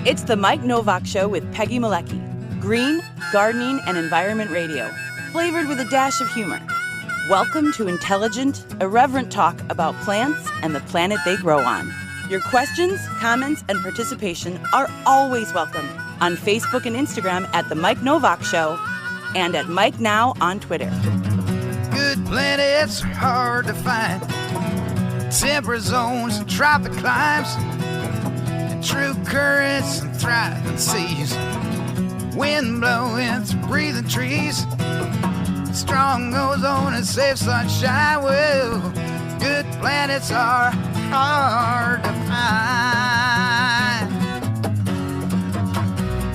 It's the Mike Nowak Show with Peggy Malecki. Green, gardening, and environment radio, flavored with a dash of humor. Welcome to intelligent, irreverent talk about plants and the planet they grow on. Your questions, comments, and participation are always welcome on Facebook and Instagram at The Mike Nowak Show and at Mike Now on Twitter. Good planets are hard to find. Temperate zones and tropic climes. And true currents and thriving seas. Wind blowing through breathing trees. Strong ozone and safe sunshine. Well, good planets are hard to find.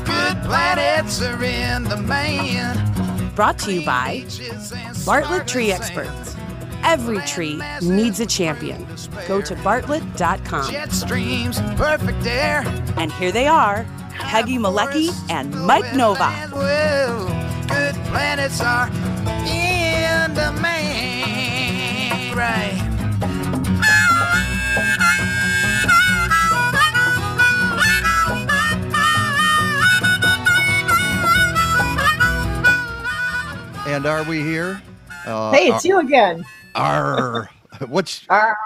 Good planets are in the main. Brought to you by Bartlett Tree Experts. Every tree needs a champion. Go to bartlett.com. Jet streams, perfect air. And here they are, Peggy Malecki and Mike Nowak. Well, good planets are in the main, right? And are we here? Hey, it's you again. What's Arr.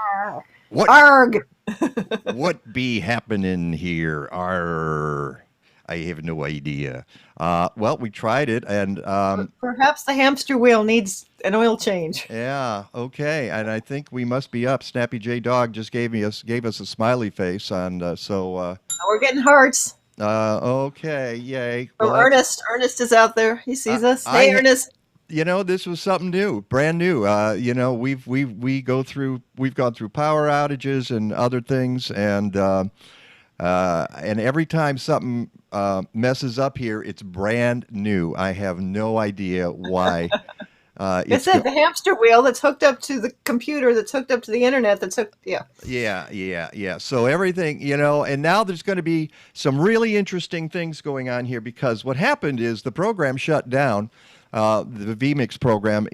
what? Arg. What be happening here? I have no idea. Well, we tried it, and Perhaps the hamster wheel needs an oil change. yeah, okay. And I think we must be up. Snappy J Dog just gave us a smiley face on. We're getting hearts. Okay, yay. From Well, Ernest. Ernest is out there. He sees us. Hey, Ernest. You know, this was something new, brand new. We've gone through power outages and other things, and every time something messes up here, it's brand new. I have no idea why. It's the hamster wheel that's hooked up to the computer, that's hooked up to the internet, Yeah. So everything, and now there's going to be some really interesting things going on here, because what happened is the program shut down. The vMix program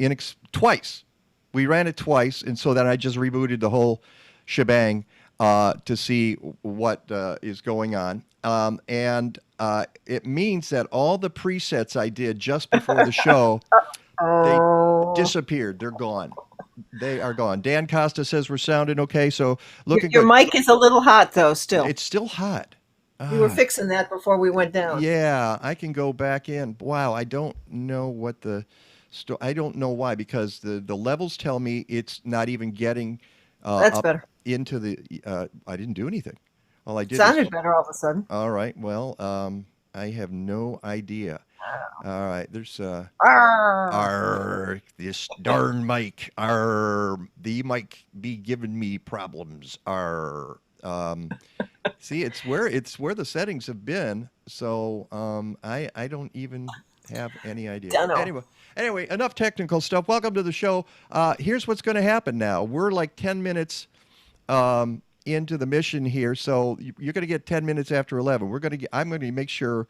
twice. We ran it twice, and so then I just rebooted the whole shebang to see what is going on. And it means that all the presets I did just before the show, they disappeared. They're gone. They are gone. Dan Costa says we're sounding okay, so looking Your good. mic is a little hot, though, still. It's still hot. We were fixing that before we went down. Yeah, I can go back in. Wow, I don't know what I don't know why, because the levels tell me it's not even getting That's up better. into the. I didn't do anything. All I did Sounded better all of a sudden. All right. Well, I have no idea. All right. There's this darn mic. The mic be giving me problems. See, it's where the settings have been. So I don't even have any idea. Anyway, enough technical stuff. Welcome to the show. Here's what's going to happen now. We're like 10 minutes into the mission here, so you're going to get 10 minutes after 11. I'm going to make sure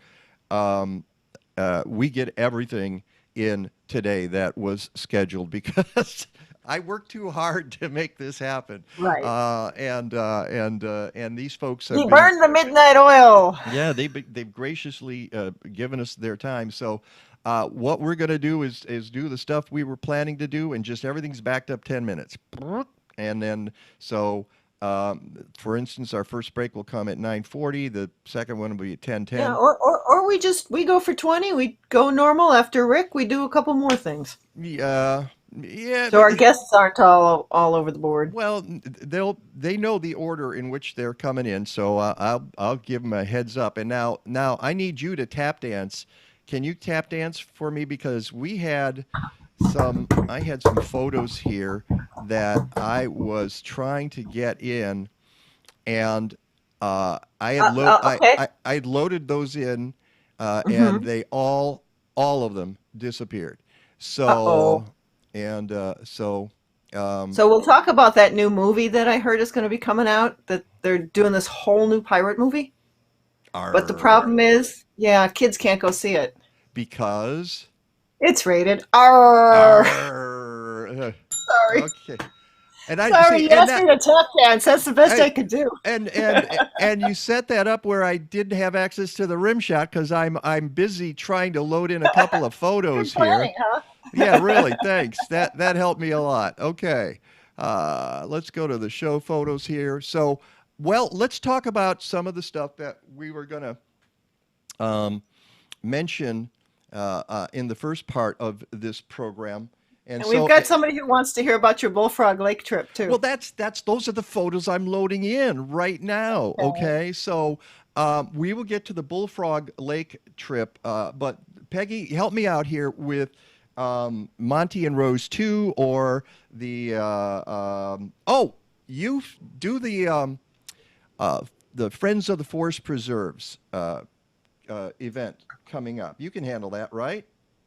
we get everything in today that was scheduled, because I worked too hard to make this happen. Right. And these folks have burned the midnight oil. Yeah, they've graciously given us their time. So what we're going to do is do the stuff we were planning to do, and just everything's backed up 10 minutes. And then for instance, our first break will come at 9:40. The second one will be at 10:10. Yeah, or we go for 20. We go normal. After Rick, we do a couple more things. Yeah. So our guests aren't all over the board. Well, they know the order in which they're coming in, so I'll give them a heads up. And now I need you to tap dance. Can you tap dance for me, because I had some photos here that I was trying to get in, and I had loaded those in, and they all of them disappeared. So. And so we'll talk about that new movie that I heard is going to be coming out, that they're doing this whole new pirate movie. But the problem is, kids can't go see it. Because? It's rated R. Sorry. Okay. And I Sorry, see, you and asked that, me to tap dance. That's the best hey, I could do. and you set that up where I didn't have access to the rim shot because I'm busy trying to load in a couple of Good photos here. planning, huh? Yeah, really. Thanks. That helped me a lot. Okay, let's go to the show photos here. So, well, let's talk about some of the stuff that we were gonna mention in the first part of this program. And And we've so, got somebody who wants to hear about your Bullfrog Lake trip well, too. that's those are the photos I'm loading in right now. Okay. Okay, so we will get to the Bullfrog Lake trip, but Peggy, help me out here with Monty and Rose 2 or the oh, you do the Friends of the Forest Preserves event coming up. You can handle that, right?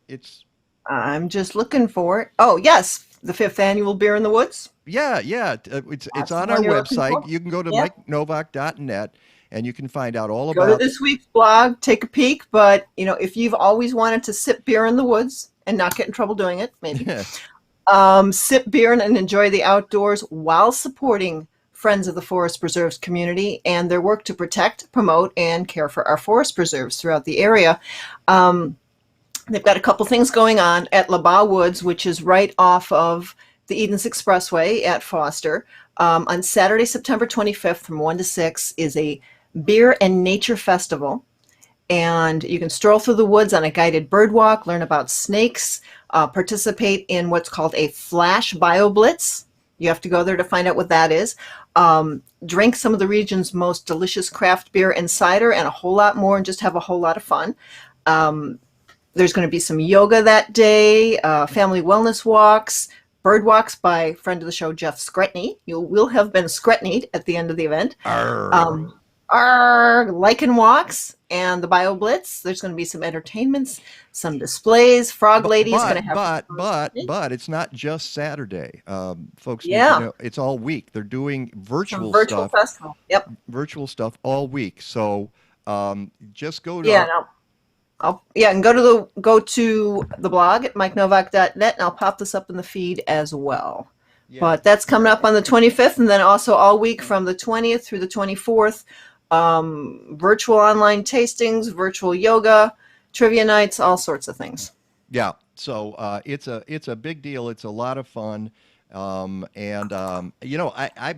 It's I'm just looking for it. Oh, yes, the fifth annual Beer in the Woods. yeah. It's That's the on our one you're looking website. for. You can go to Yep. MikeNovak.net and you can find out all Go to about. this week's blog, take a peek. But if you've always wanted to sip beer in the woods and not get in trouble doing it, maybe sip beer and enjoy the outdoors while supporting Friends of the Forest Preserves community and their work to protect, promote, and care for our forest preserves throughout the area. Um, They've got a couple things going on at LaBaugh Woods, which is right off of the Edens Expressway at Foster. On Saturday, September 25th from 1 to 6 is a beer and nature festival. And you can stroll through the woods on a guided bird walk, learn about snakes, participate in what's called a flash bio blitz. You have to go there to find out what that is. Drink some of the region's most delicious craft beer and cider and a whole lot more and just have a whole lot of fun. There's going to be some yoga that day, family wellness walks, bird walks by friend of the show, Jeff Scretney. You will have been Scretneyed at the end of the event. Arr. Lichen walks and the Bio Blitz. There's going to be some entertainments, some displays. Frog Lady is going to have. But it's not just Saturday. Folks need to Yeah, know it's all week. They're doing some virtual festival. Yep. virtual stuff all week. So just go to Yeah. No. And go to the blog at mikenovak.net, and I'll pop this up in the feed as well. yeah. But that's coming up on the 25th, and then also all week from the 20th through the 24th, virtual online tastings, virtual yoga, trivia nights, all sorts of things. Yeah, so it's a big deal. It's a lot of fun, I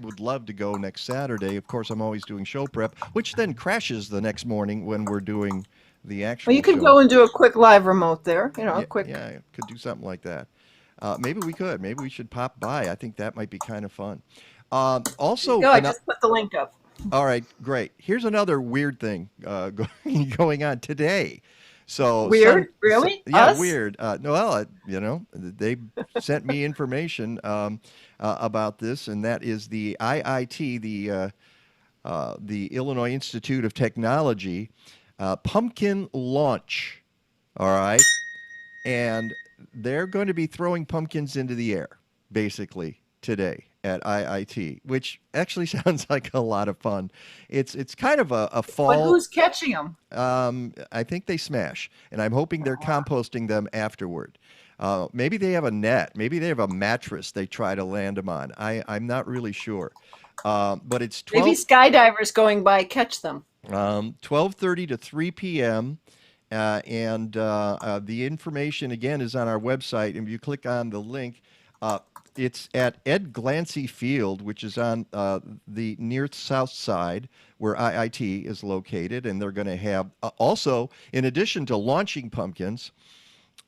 would love to go next Saturday. Of course, I'm always doing show prep, which then crashes the next morning when we're doing the Well, actual you could show. go and do a quick live remote there. A quick. Yeah, could do something like that. Maybe we could. Maybe we should pop by. I think that might be kind of fun. Also, Go. I just put the link up. all right, great. Here's another weird thing going on today. So Weird, really? yeah, Us? weird. No, well, they sent me information about this, and that is the IIT, the Illinois Institute of Technology, pumpkin launch. All right, and they're going to be throwing pumpkins into the air, basically today at IIT, which actually sounds like a lot of fun. It's kind of a But fall. who's catching them? I think they smash, and I'm hoping they're composting them afterward. Maybe they have a net. Maybe they have a mattress they try to land them on. I'm not really sure. But it's Maybe skydivers going by catch them. 12:30 to 3 p.m. And the information again is on our website. And if you click on the link, it's at Ed Glancy Field, which is on the near south side where IIT is located. And they're going to have also, in addition to launching pumpkins,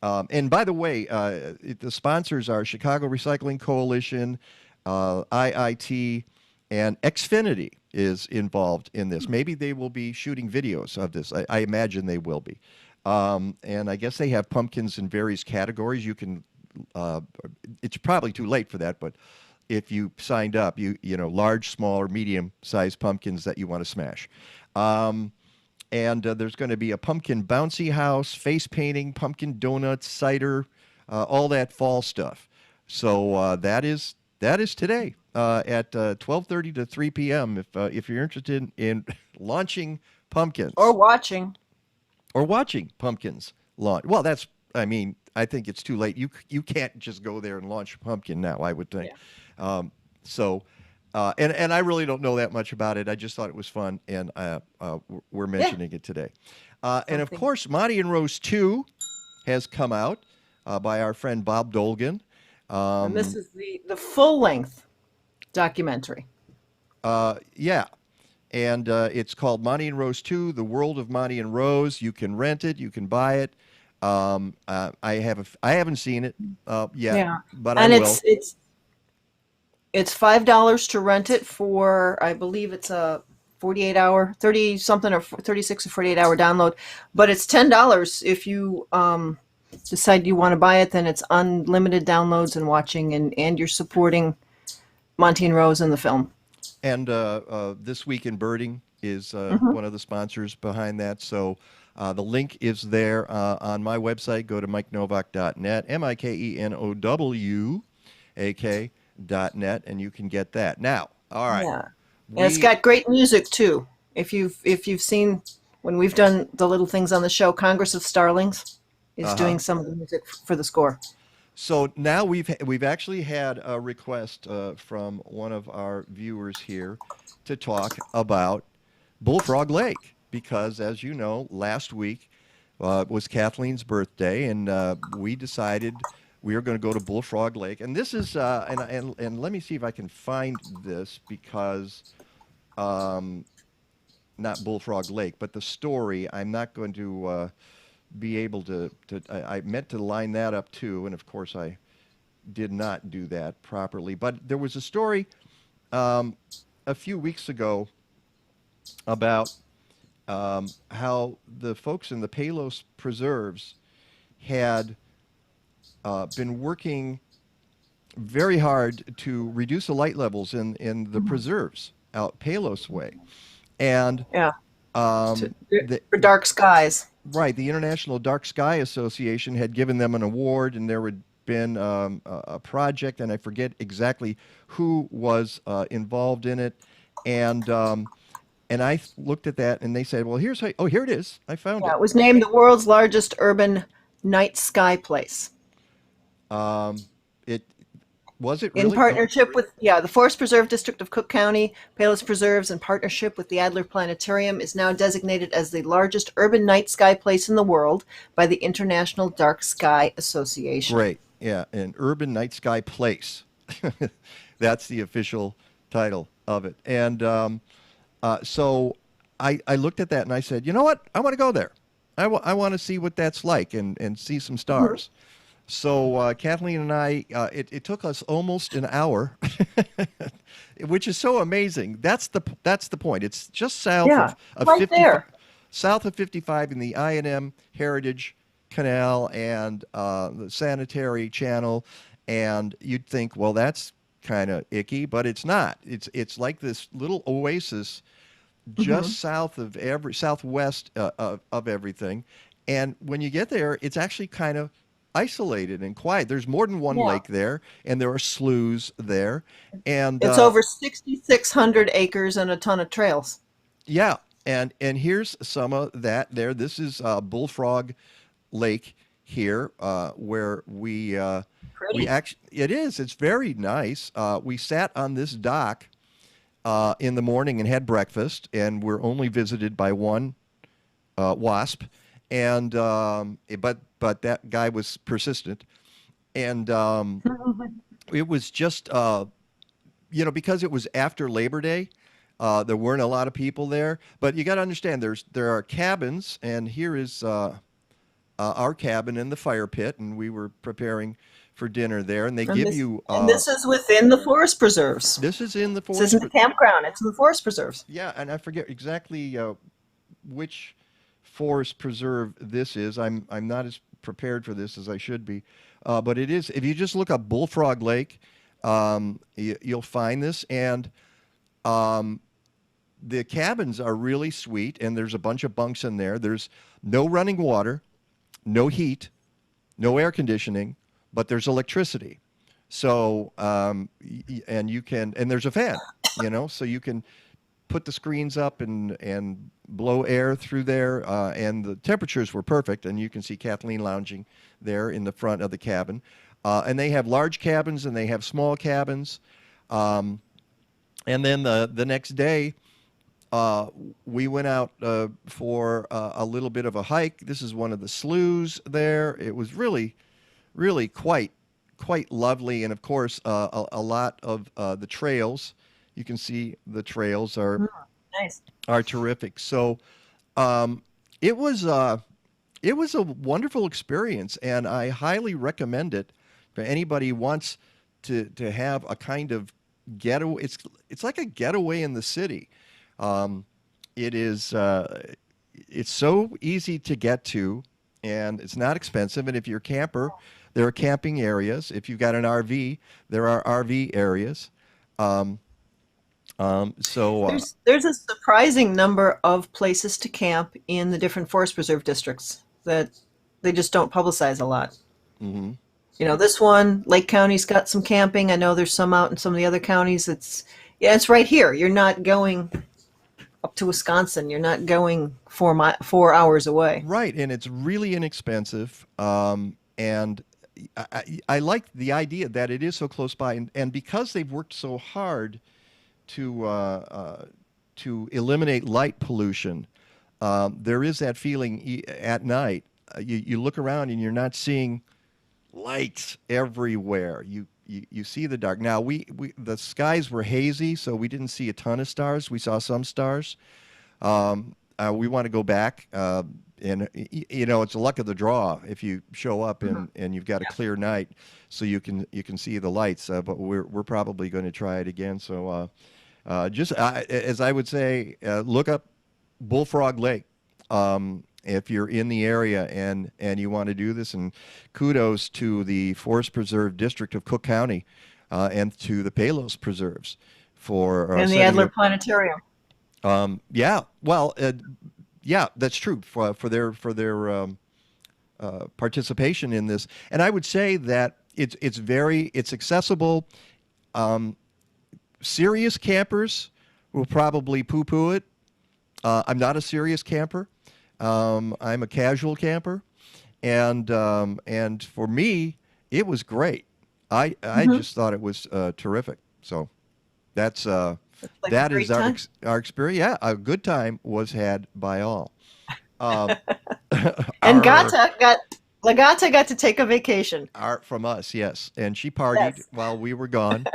and by the way, the sponsors are Chicago Recycling Coalition, IIT, and Xfinity is involved in this. Maybe they will be shooting videos of this. I imagine they will be. And I guess they have pumpkins in various categories. You can, it's probably too late for that, but if you signed up, large, small, or medium-sized pumpkins that you want to smash. And there's going to be a pumpkin bouncy house, face painting, pumpkin donuts, cider, all that fall stuff. So that is today at 12:30 to 3 p.m. If you're interested in launching pumpkins Or watching. pumpkins launch. Well, I think it's too late. You can't just go there and launch a pumpkin now, I would think. Yeah. So, and I really don't know that much about it. I just thought it was fun, and we're Yeah. mentioning it today. And of Something. course, Monty and Rose 2 has come out by our friend Bob Dolgan. And this is the full length documentary. Yeah, and it's called Monty and Rose 2: The World of Monty and Rose. You can rent it, you can buy it. I haven't seen it yet, Yeah. but I And will. it's $5 to rent it for, I believe it's a 48-hour, 30 something, or 36 or 48-hour download. But it's $10 if you decide you want to buy it. Then it's unlimited downloads and watching, and you're supporting Monty and Rose in the film. And This Week in Birding is Hmm. one of the sponsors behind that. So the link is there on my website. Go to mikenovak.net, MikeNowak.net, and you can get that. Now, all right. Yeah. And it's We, got great music too. If you've seen when we've done the little things on the show, Congress of Starlings is uh-huh. doing some of the music for the score. So now we've actually had a request from one of our viewers here to talk about Bullfrog Lake because, as you know, last week was Kathleen's birthday, and we decided we were going to go to Bullfrog Lake. And this is and let me see if I can find this because not Bullfrog Lake, but the story. I'm not going to be able to. I meant to line that up too, and of course I did not do that properly. But there was a story um, a few weeks ago about how the folks in the Palos Preserves had been working very hard to reduce the light levels in the preserves out Palos way. And Yeah. To, um, the, for dark skies. right, the International Dark Sky Association had given them an award, and there had been a project, and I forget exactly who was involved in it. And I looked at that, and they said, "Well, here's how." Oh, here it is. I found Yeah, it. it was named the world's largest urban night sky place. It was it In really? partnership with, the Forest Preserve District of Cook County, Palos Preserves, in partnership with the Adler Planetarium, is now designated as the largest urban night sky place in the world by the International Dark Sky Association. Great. Yeah, an urban night sky place. That's the official title of it. And so I looked at that and I said, you know what? I want to go there. I want to see what that's like and see some Mhm. stars. So Kathleen and I, it took us almost an hour, which is so amazing. That's the point. It's just Yeah, right 55, there. south of 55 in the I&M Heritage Canal and the Sanitary Channel, and you'd think, well, that's kind of icky, but it's not. It's like this little oasis Hmm. just south of southwest of everything. And when you get there, it's actually kind of isolated and quiet. There's more than one Yeah. lake there, and there are sloughs there. And It's over 6,600 acres and a ton of trails. yeah, and here's some of that there. This is Bullfrog Lake here, where we Pretty. actually it is. It's very nice. We sat on this dock in the morning and had breakfast, and we're only visited by one wasp, and but that guy was persistent, and it was just because it was after Labor Day. There weren't a lot of people there, but you got to understand there are cabins, and here is our cabin in the fire pit, and we were preparing for dinner there, and they And give this you and this is within the forest preserves. this is in the This forest. isn't a campground, it's in the forest preserves. Yeah, and I forget exactly which forest preserve this is. I'm not as prepared for this as I should be, but it is. If you just look up Bullfrog Lake, you'll find this, and the cabins are really sweet, and there's a bunch of bunks in there. There's no running water, no heat, no air conditioning, but there's electricity. So and you can and there's a fan, so you can put the screens up and blow air through there, and the temperatures were perfect. And you can see Kathleen lounging there in the front of the cabin. And they have large cabins and they have small cabins. And then the next day, we went out for a little bit of a hike. This is one of the sloughs there. It was really, really quite lovely, and of course, a lot of the trails. You can see the trails Nice. are terrific. So um, it was it was a wonderful experience, and I highly recommend it for anybody who wants to have a kind of getaway. It's like a getaway in the city. Um, it is it's so easy to get to, and it's not expensive. And if you're a camper, there are camping areas. If you've got an RV, there are RV areas. Um, so There's a surprising number of places to camp in the different forest preserve districts that they just don't publicize a lot. mhm. You know, this one, Lake County's got some camping. I know there's some out in some of the other counties. It's right here. You're not going up to Wisconsin. You're not going 4 hours away. Right, and it's really inexpensive. And I like the idea that it is so close by, and because they've worked so hard to eliminate light pollution, there is that feeling at night. You look around and you're not seeing lights everywhere. You see the dark. Now the skies were hazy, so we didn't see a ton of stars. We saw some stars. We want to go back, and it's a luck of the draw if you show up and you've got a clear night, so you can see the lights. But we're probably going to try it again. So just as I would say, look up Bullfrog Lake. If you're in the area and you want to do this, and kudos to the Forest Preserve District of Cook County and to the Palos Preserves for And the setting Adler up. Planetarium. Yeah, well, yeah, that's true for their participation in this, and I would say that it's accessible. Serious campers will probably poo-poo it. I'm not a serious camper. I'm a casual camper, and for me, it was great. I just thought it was terrific. So that's Like a that great is time. our experience. Yeah, a good time was had by all. Um, And our, Lagata got to take a vacation. from us, yes, and she partied Yes. while we were gone.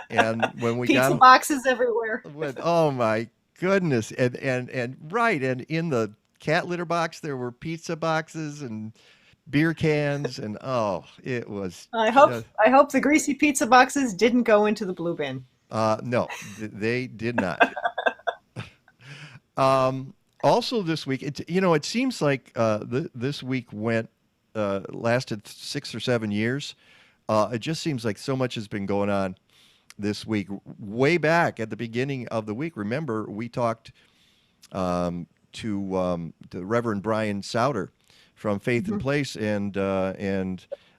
And when we Pizza got boxes everywhere. oh my goodness, and right, and in the cat litter box there were pizza boxes and beer cans, and it was I hope the greasy pizza boxes didn't go into the blue bin. no, they did not. Also this week, it seems like this week lasted 6 or 7 years. It just seems like so much has been going on this week. Way back at the beginning of the week, remember we talked to Reverend Brian Souter from Faith and Place, and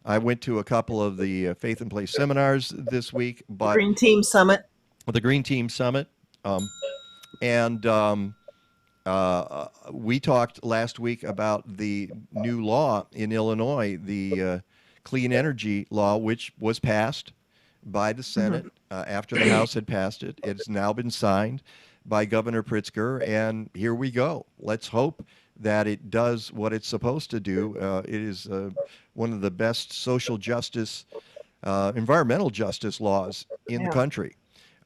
I went to a couple of the Faith and Place seminars this week, but Green Team Summit. the Green Team Summit, and we talked last week about the new law in Illinois, the clean energy law, which was passed by the Senate after the House had passed it. It's now been signed by Governor Pritzker, and here we go. Let's hope that it does what it's supposed to do. It is one of the best social justice, environmental justice laws in the Yeah. country,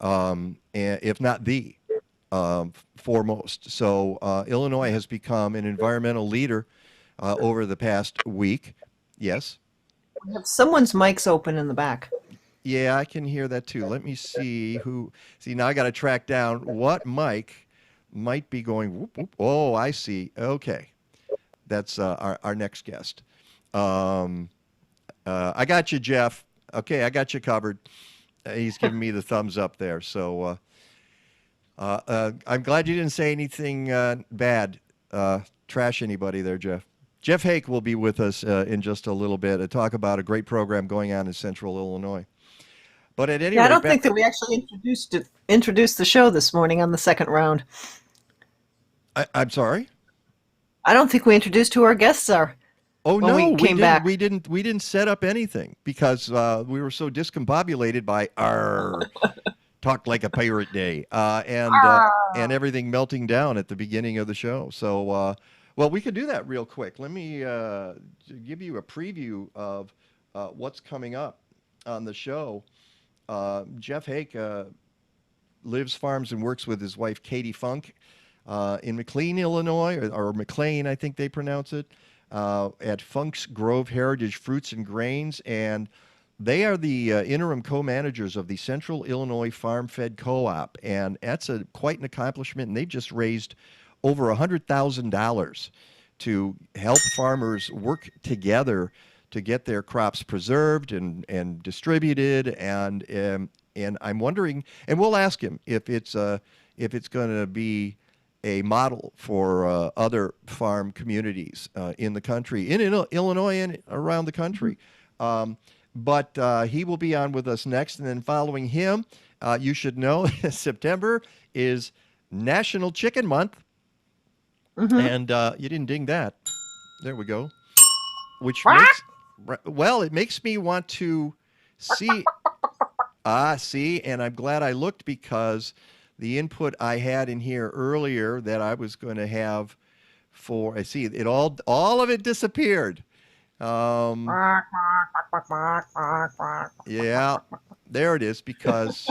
and if not the foremost. So Illinois has become an environmental leader over the past week. Yes. We have someone's mic's open in the back. Yeah, I can hear that too. Let me see who. See, now I got to track down what mic might be going. Whoop, whoop. Oh, I see. Okay, that's our next guest. I got you, Jeff. Okay, I got you covered. He's giving me the thumbs up there. So I'm glad you didn't say anything bad, trash anybody there, Jeff. Jeff Hake will be with us in just a little bit to talk about a great program going on in Central Illinois. But at any Yeah, I rate, don't think that we actually introduced the show this morning on the second round. I'm sorry. I don't think we introduced who our guests are. Oh When no, we came didn't. back. We didn't set up anything because we were so discombobulated by our Talk Like a Pirate Day, and everything melting down at the beginning of the show. So, well, we could do that real quick. Let me give you a preview of what's coming up on the show. Jeff Hake lives, farms, and works with his wife, Katie Funk, in McLean, Illinois, or McLean, I think they pronounce it, at Funk's Grove Heritage Fruits and Grains. And they are the interim co-managers of the Central Illinois Farm-Fed Co-op. And that's quite an accomplishment. And they've just raised over $100,000 to help farmers work together to get their crops preserved and distributed. And I'm wondering, and we'll ask him if it's going to be a model for other farm communities in the country, in Illinois and around the country. But he will be on with us next. And then following him, you should know September is National Chicken Month. And you didn't ding that. There we go. Which it makes me want to see. See, and I'm glad I looked, because the input I had in here earlier that I was going to have for, I see it all of it disappeared. Yeah, there it is, because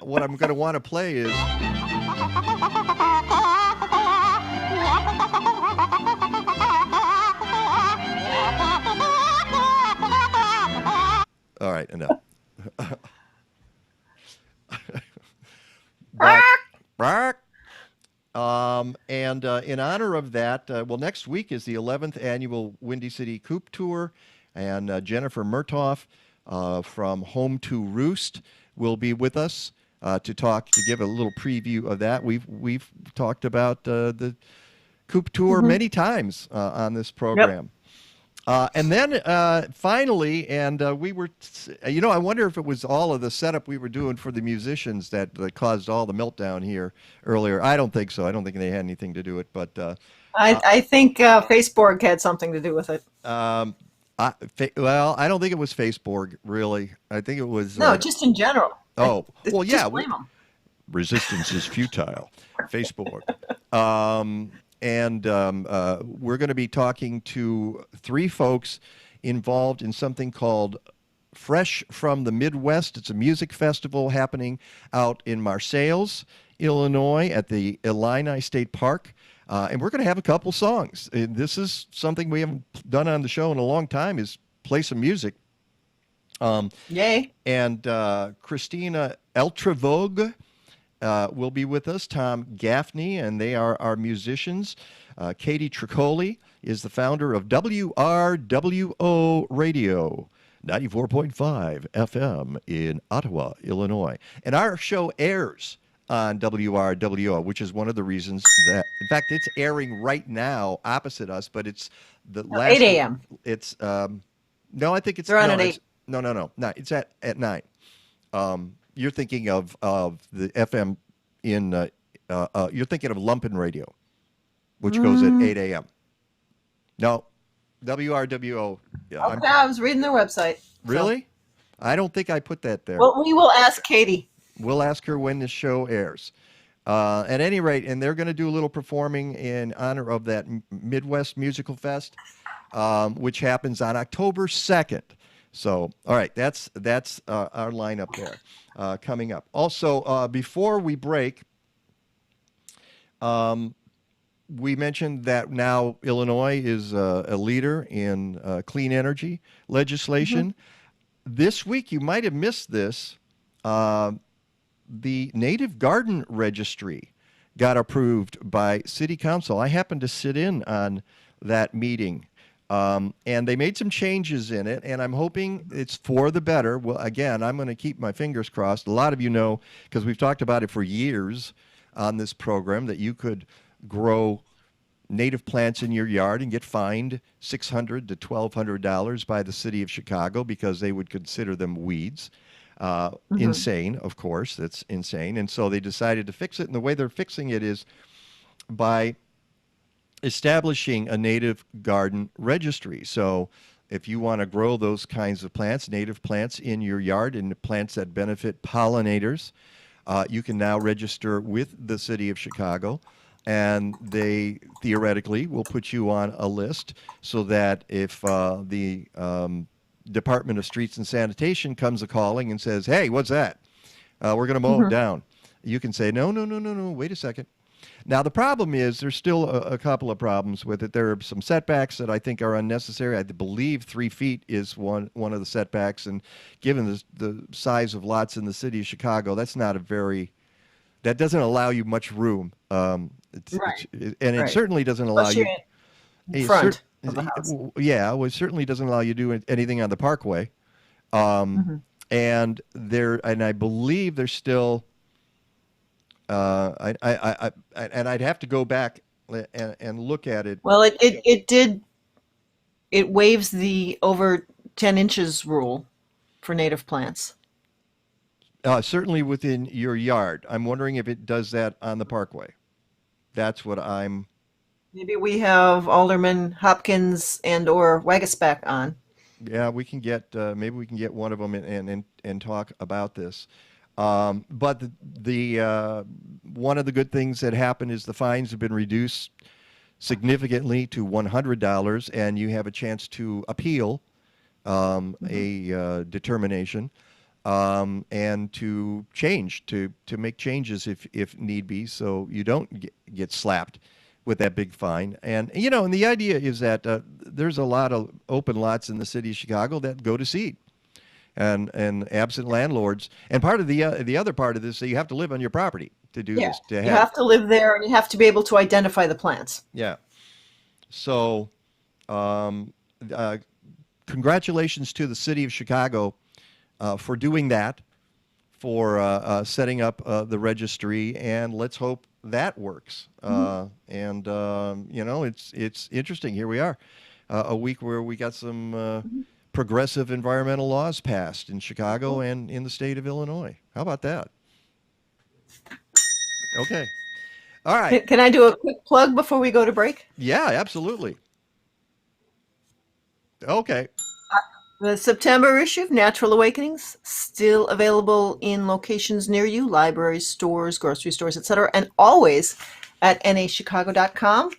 what I'm going to want to play is. All right, enough. And in honor of that, next week is the 11th annual Windy City Coop Tour, and Jennifer Murtoff from Home to Roost will be with us to give a little preview of that. We've talked about the Coop Tour many times on this program. Yep. And then finally, and we were, I wonder if it was all of the setup we were doing for the musicians that caused all the meltdown here earlier. I don't think so. I don't think they had anything to do with it. But I think Facebook had something to do with it. I don't think it was Facebook, really. I think it was... No, just in general. Oh, well, yeah. Just blame them. Resistance is futile. Facebook. And we're going to be talking to three folks involved in something called Fresh from the Midwest. It's a music festival happening out in Marseilles, Illinois, at the Illini State Park. And we're going to have a couple songs. And this is something we haven't done on the show in a long time, is play some music. Yay. And Christina Eltravogue will be with us, Tom Gaffney, and they are our musicians. Katie Tricoli is the founder of WRWO Radio, 94.5 FM in Ottawa, Illinois. And our show airs on WRWO, which is one of the reasons that, in fact, it's airing right now opposite us, but it's the last... 8 a.m. It's, no, I think it's... They're on at 8. No, it's at 9. You're thinking of the FM in, you're thinking of Lumpen Radio, which goes at 8 a.m. No, WRWO. Yeah, okay, I was reading their website. Really? So. I don't think I put that there. Well, we will ask Katie. We'll ask her when the show airs. At any rate, and they're going to do a little performing in honor of that Midwest Musical Fest, which happens on October 2nd. So, all right, that's our lineup there coming up. Also, before we break, we mentioned that now Illinois is a leader in clean energy legislation. This week, you might have missed this. The Native Garden Registry got approved by City Council. I happened to sit in on that meeting. And they made some changes in it, and I'm hoping it's for the better. Well, again, I'm going to keep my fingers crossed. A lot of you know, because we've talked about it for years on this program, that you could grow native plants in your yard and get fined $600 to $1,200 by the city of Chicago because they would consider them weeds. Insane, of course. That's insane. And so they decided to fix it, and the way they're fixing it is by establishing a native garden registry. So if you want to grow those kinds of plants, native plants in your yard, and plants that benefit pollinators, You can now register with the city of Chicago, and they theoretically will put you on a list so that if the Department of Streets and Sanitation comes a calling and says, "Hey, what's that? We're going to mow it down," you can say, "No, no, no, no, no. Wait a second." Now, the problem is there's still a couple of problems with it. There are some setbacks that I think are unnecessary. I believe 3 feet is one of the setbacks. And given the size of lots in the city of Chicago, that doesn't allow you much room. It certainly doesn't allow Especially you. in front of the house. Yeah, well, it certainly doesn't allow you to do anything on the parkway. And I believe there's still. I'd have to go back and look at it. Well, it waives the over 10 inches rule for native plants. Certainly within your yard. I'm wondering if it does that on the parkway. That's what I'm. Maybe we have Alderman Hopkins and/or Wagasback on. Yeah, we can get maybe we can get one of them and talk about this. But the one of the good things that happened is the fines have been reduced significantly to $100, and you have a chance to appeal a determination and to make changes if need be, so you don't get slapped with that big fine. And and the idea is that there's a lot of open lots in the city of Chicago that go to seed. And absent landlords, and part of the other part of this, so you have to live on your property to do this. You have to live there, and you have to be able to identify the plants. Yeah. So, congratulations to the city of Chicago for doing that, for setting up the registry, and let's hope that works. It's interesting. Here we are, a week where we got some. Progressive environmental laws passed in Chicago and in the state of Illinois. How about that? Okay. All right. Can I do a quick plug before we go to break? Yeah, absolutely. Okay. The September issue of Natural Awakenings, still available in locations near you, libraries, stores, grocery stores, etc., and always at nachicago.com.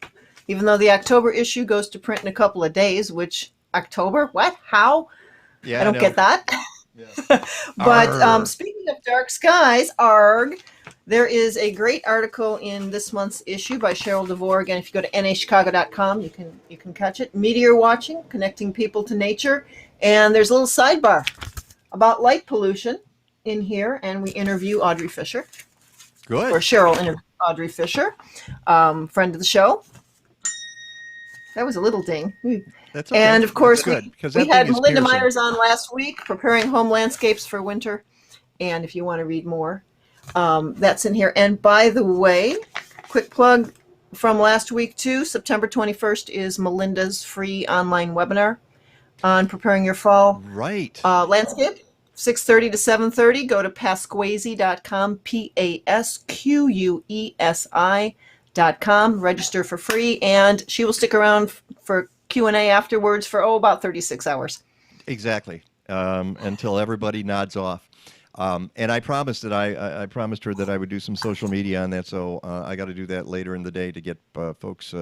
Even though the October issue goes to print in a couple of days, which October? What? How? Yeah, I don't get that. Yeah. But speaking of dark skies, ARG, there is a great article in this month's issue by Cheryl DeVore. Again, if you go to nachicago.com, you can catch it. Meteor watching, connecting people to nature. And there's a little sidebar about light pollution in here, and we interview Audrey Fisher. Good. Or Cheryl interviewed Audrey Fisher, friend of the show. That was a little ding. That's okay. And of course, we had Melinda Myers on last week, preparing home landscapes for winter. And if you want to read more, that's in here. And by the way, quick plug from last week too, September 21st is Melinda's free online webinar on preparing your fall landscape. 6:30 to 7:30. Go to pasquesi.com, pasquesi.com. Register for free, and she will stick around for Q&A afterwards for about 36 hours. Exactly, until everybody nods off. And I promised that I promised her that I would do some social media on that, so I got to do that later in the day to get folks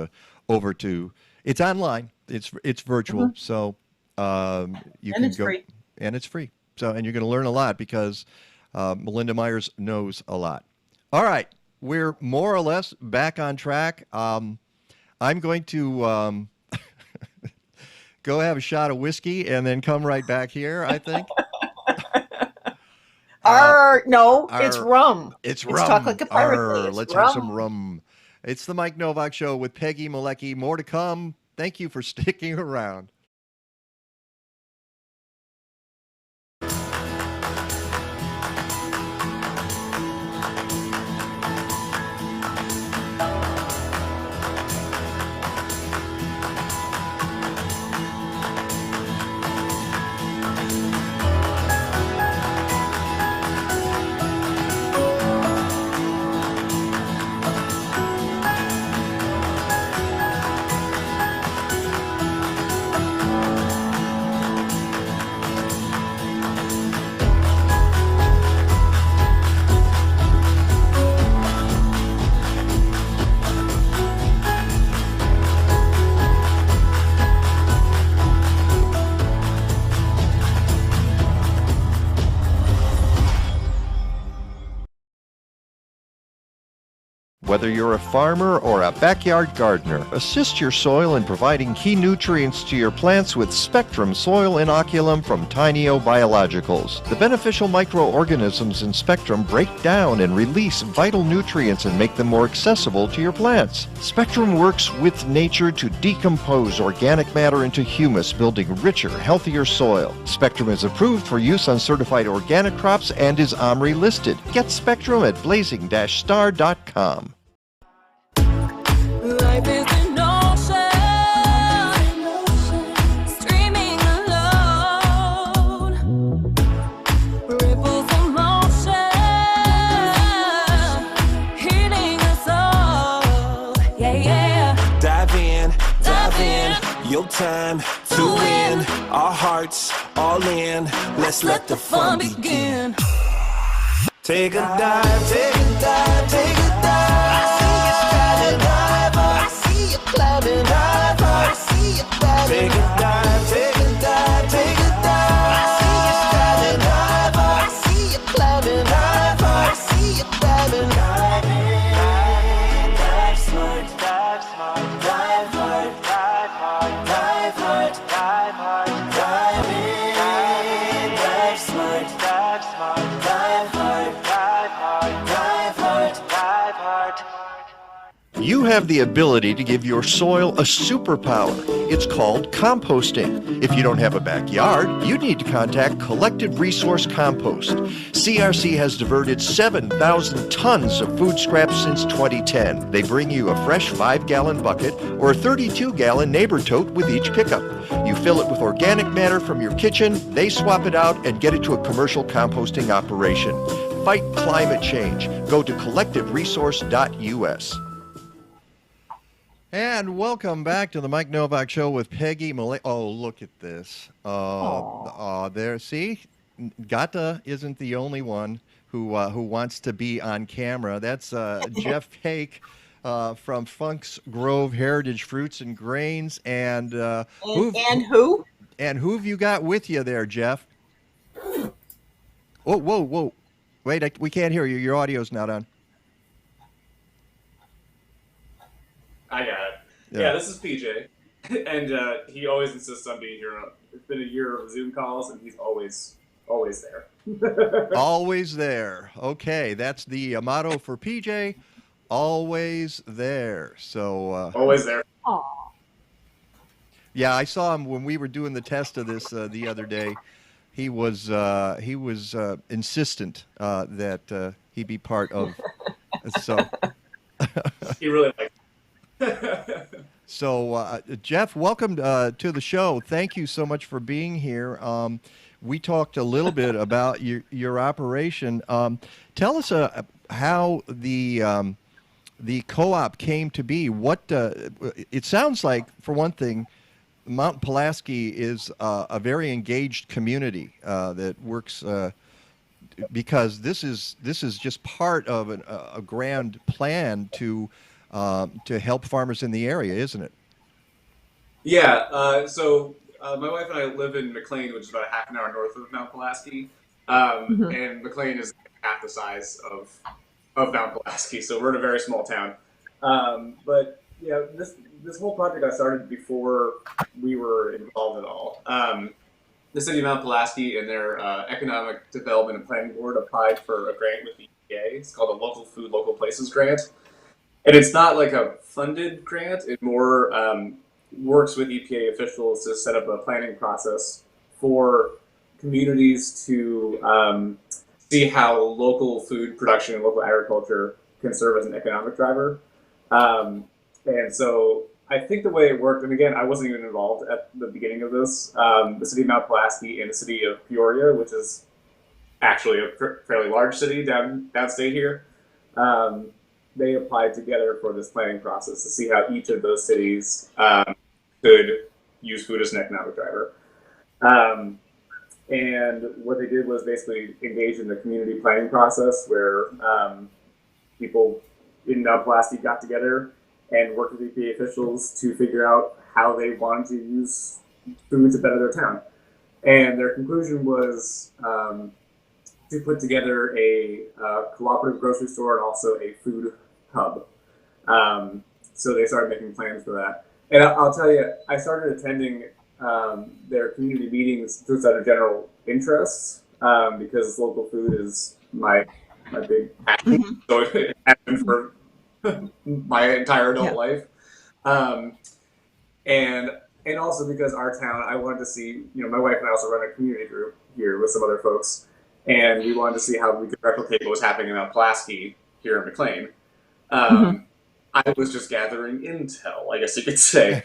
over to. It's online. It's virtual, so you can go. Free. And it's free. So, and you're going to learn a lot because Melinda Myers knows a lot. All right, we're more or less back on track. I'm going to go have a shot of whiskey and then come right back here, I think. It's rum. It's rum. Let's talk like a pirate. Let's have some rum. It's the Mike Nowak Show with Peggy Malecki. More to come. Thank you for sticking around. Whether you're a farmer or a backyard gardener, assist your soil in providing key nutrients to your plants with Spectrum Soil Inoculum from Tineo Biologicals. The beneficial microorganisms in Spectrum break down and release vital nutrients and make them more accessible to your plants. Spectrum works with nature to decompose organic matter into humus, building richer, healthier soil. Spectrum is approved for use on certified organic crops and is OMRI listed. Get Spectrum at blazing-star.com. Life is an ocean, streaming alone, ripples of motion, healing us all, yeah. Dive in, your time to win, our hearts all in, let's let the fun begin. Take a dive, take a dive, take a dive. Climbing dive, I see you diving. Take a dive, take a dive, take a dive. I see you diving, dive. I see you climbing dive. I see you diving. Dive smart, dive smart, dive hard, dive hard, dive hard, dive hard, dive in. Dive smart, dive smart, dive hard, dive hard, dive hard, dive hard. You have the ability to give your soil a superpower. It's called composting. If you don't have a backyard, you need to contact Collective Resource Compost. CRC has diverted 7,000 tons of food scraps since 2010. They bring you a fresh 5-gallon bucket or a 32-gallon neighbor tote with each pickup. You fill it with organic matter from your kitchen, they swap it out and get it to a commercial composting operation. Fight climate change. Go to collectiveresource.us. And welcome back to the Mike Nowak Show with Peggy Malay. Oh, look at this. There, see? Gata isn't the only one who wants to be on camera. That's Jeff Hake from Funk's Grove Heritage Fruits and Grains. And who? And who have you got with you there, Jeff? Whoa. Wait, we can't hear you. Your audio's not on. I got it. Yeah, this is PJ, and he always insists on being here. It's been a year of Zoom calls, and he's always there. Always there. Okay, that's the motto for PJ. Always there. So always there. Aww. Yeah, I saw him when we were doing the test of this the other day. He was insistent that he be part of. So He really likes. So, Jeff, welcome to the show. Thank you so much for being here. We talked a little bit about your operation. Tell us how the co-op came to be. What it sounds like, for one thing, Mount Pulaski is a very engaged community that works because this is just part of a grand plan to help farmers in the area, isn't it? Yeah. So my wife and I live in McLean, which is about a half an hour north of Mount Pulaski, and McLean is half the size of Mount Pulaski. So we're in a very small town. But yeah, this whole project got started before we were involved at all. The city of Mount Pulaski and their Economic Development and Planning Board applied for a grant with the EPA. It's called a Local Food, Local Places grant. And it's not like a funded grant. It more works with EPA officials to set up a planning process for communities to see how local food production and local agriculture can serve as an economic driver. And so I think the way it worked, and again, I wasn't even involved at the beginning of this, the city of Mount Pulaski and the city of Peoria, which is actually a fairly large city downstate here, they applied together for this planning process to see how each of those cities could use food as an economic driver. And what they did was basically engage in the community planning process where people in Mount Pulaski got together and worked with EPA officials to figure out how they wanted to use food to better their town. And their conclusion was to put together a cooperative grocery store and also a food hub. So they started making plans for that. And I'll tell you, I started attending their community meetings just out of general interest because local food is my big passion. So it happened for my entire adult Yeah. life. Um, and and also because our town, I wanted to see, my wife and I also run a community group here with some other folks, and we wanted to see how we could replicate what was happening in Mount Pulaski here in McLean. I was just gathering intel, I guess you could say.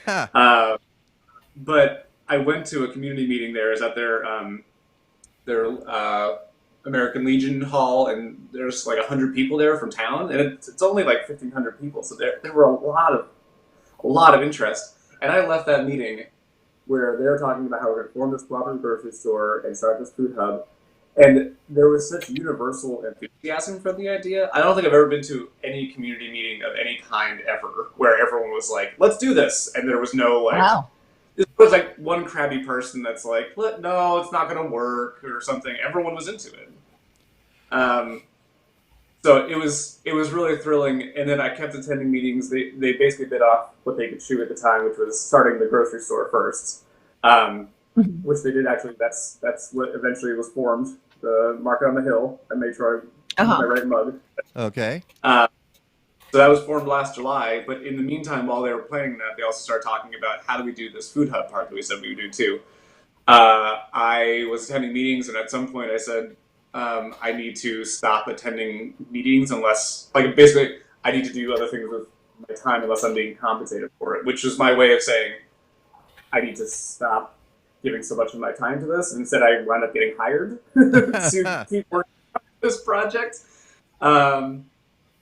But I went to a community meeting there. Is at their American Legion Hall, and there's like 100 people there from town, and it's only like 1,500 people. So there were a lot of interest. And I left that meeting where they were talking about how we're going to form this cooperative grocery store and start this food hub. And there was such universal enthusiasm for the idea. I don't think I've ever been to any community meeting of any kind ever where everyone was like, let's do this. And there was no like, Wow. It was like one crabby person that's like, no, it's not going to work or something. Everyone was into it. So it was really thrilling. And then I kept attending meetings. They basically bit off what they could chew at the time, which was starting the grocery store first, which they did actually. That's what eventually was formed, the Market on the Hill. I made sure I used my right mug. Okay. So that was formed last July, but in the meantime, while they were planning that, they also started talking about how do we do this food hub part that we said we would do too. I was attending meetings, and at some point I said, I need to stop attending meetings unless, like, basically, I need to do other things with my time unless I'm being compensated for it, which is my way of saying I need to stop giving so much of my time to this. And instead, I wound up getting hired to keep working on this project.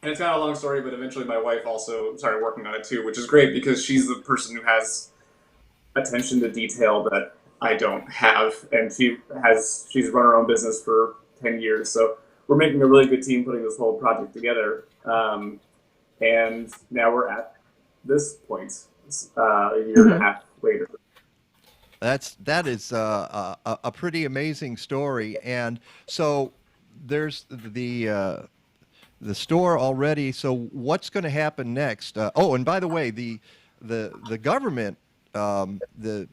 And it's kind of a long story, but eventually my wife also started working on it too, which is great because she's the person who has attention to detail that I don't have, and she's run her own business for 10 years. So we're making a really good team putting this whole project together. And now we're at this point, a year and a half later. That is a pretty amazing story. And so there's the store already. So what's going to happen next? And by the way, the government, the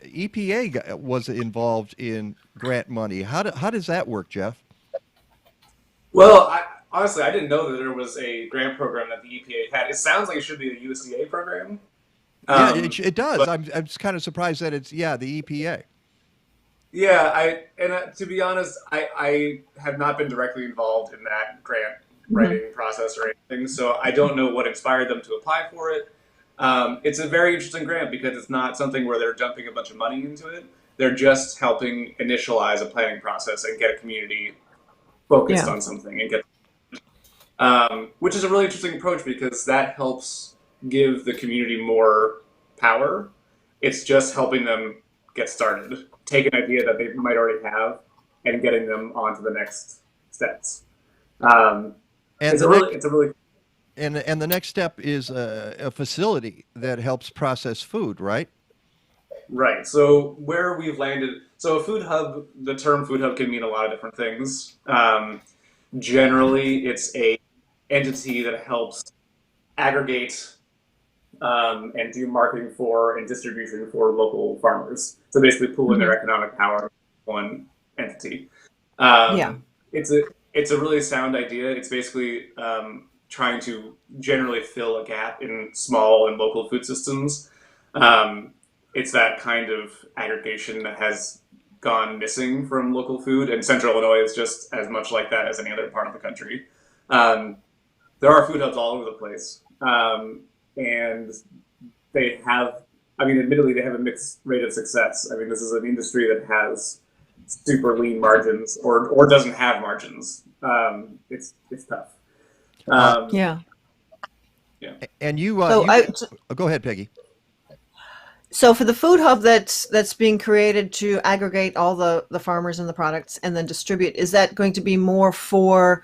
EPA was involved in grant money. How does that work, Jeff? Well, honestly, I didn't know that there was a grant program that the EPA had. It sounds like it should be a USDA program. Yeah, it does. I'm just kind of surprised that it's the EPA. Yeah, to be honest, I have not been directly involved in that grant writing process or anything, so I don't know what inspired them to apply for it. It's a very interesting grant because it's not something where they're dumping a bunch of money into it. They're just helping initialize a planning process and get a community focused on something and get, which is a really interesting approach because that helps give the community more power. It's just helping them get started, take an idea that they might already have, and getting them onto the next steps. It's a really and the next step is a facility that helps process food, right? Right. So where we've landed, so a food hub, the term food hub can mean a lot of different things. Generally, it's a entity that helps aggregate and do marketing for and distribution for local farmers. So basically pooling their economic power in one entity. It's a really sound idea. It's basically trying to generally fill a gap in small and local food systems. It's that kind of aggregation that has gone missing from local food, and Central Illinois is just as much like that as any other part of the country. There are food hubs all over the place, and they have, admittedly, they have a mixed rate of success. I mean, this is an industry that has super lean margins or doesn't have margins. It's tough. Yeah. And you, go ahead, Peggy. So for the food hub that's being created to aggregate all the farmers and the products and then distribute, is that going to be more for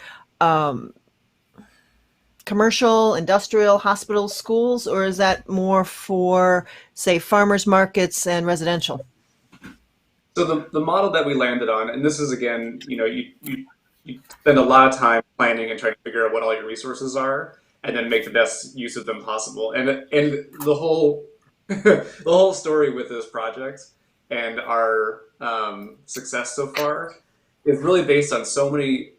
commercial, industrial, hospitals, schools, or is that more for, say, farmers markets and residential? So the model that we landed on, and this is again, you spend a lot of time planning and trying to figure out what all your resources are. and then make the best use of them possible. And the whole the whole story with this project and our success so far is really based on so many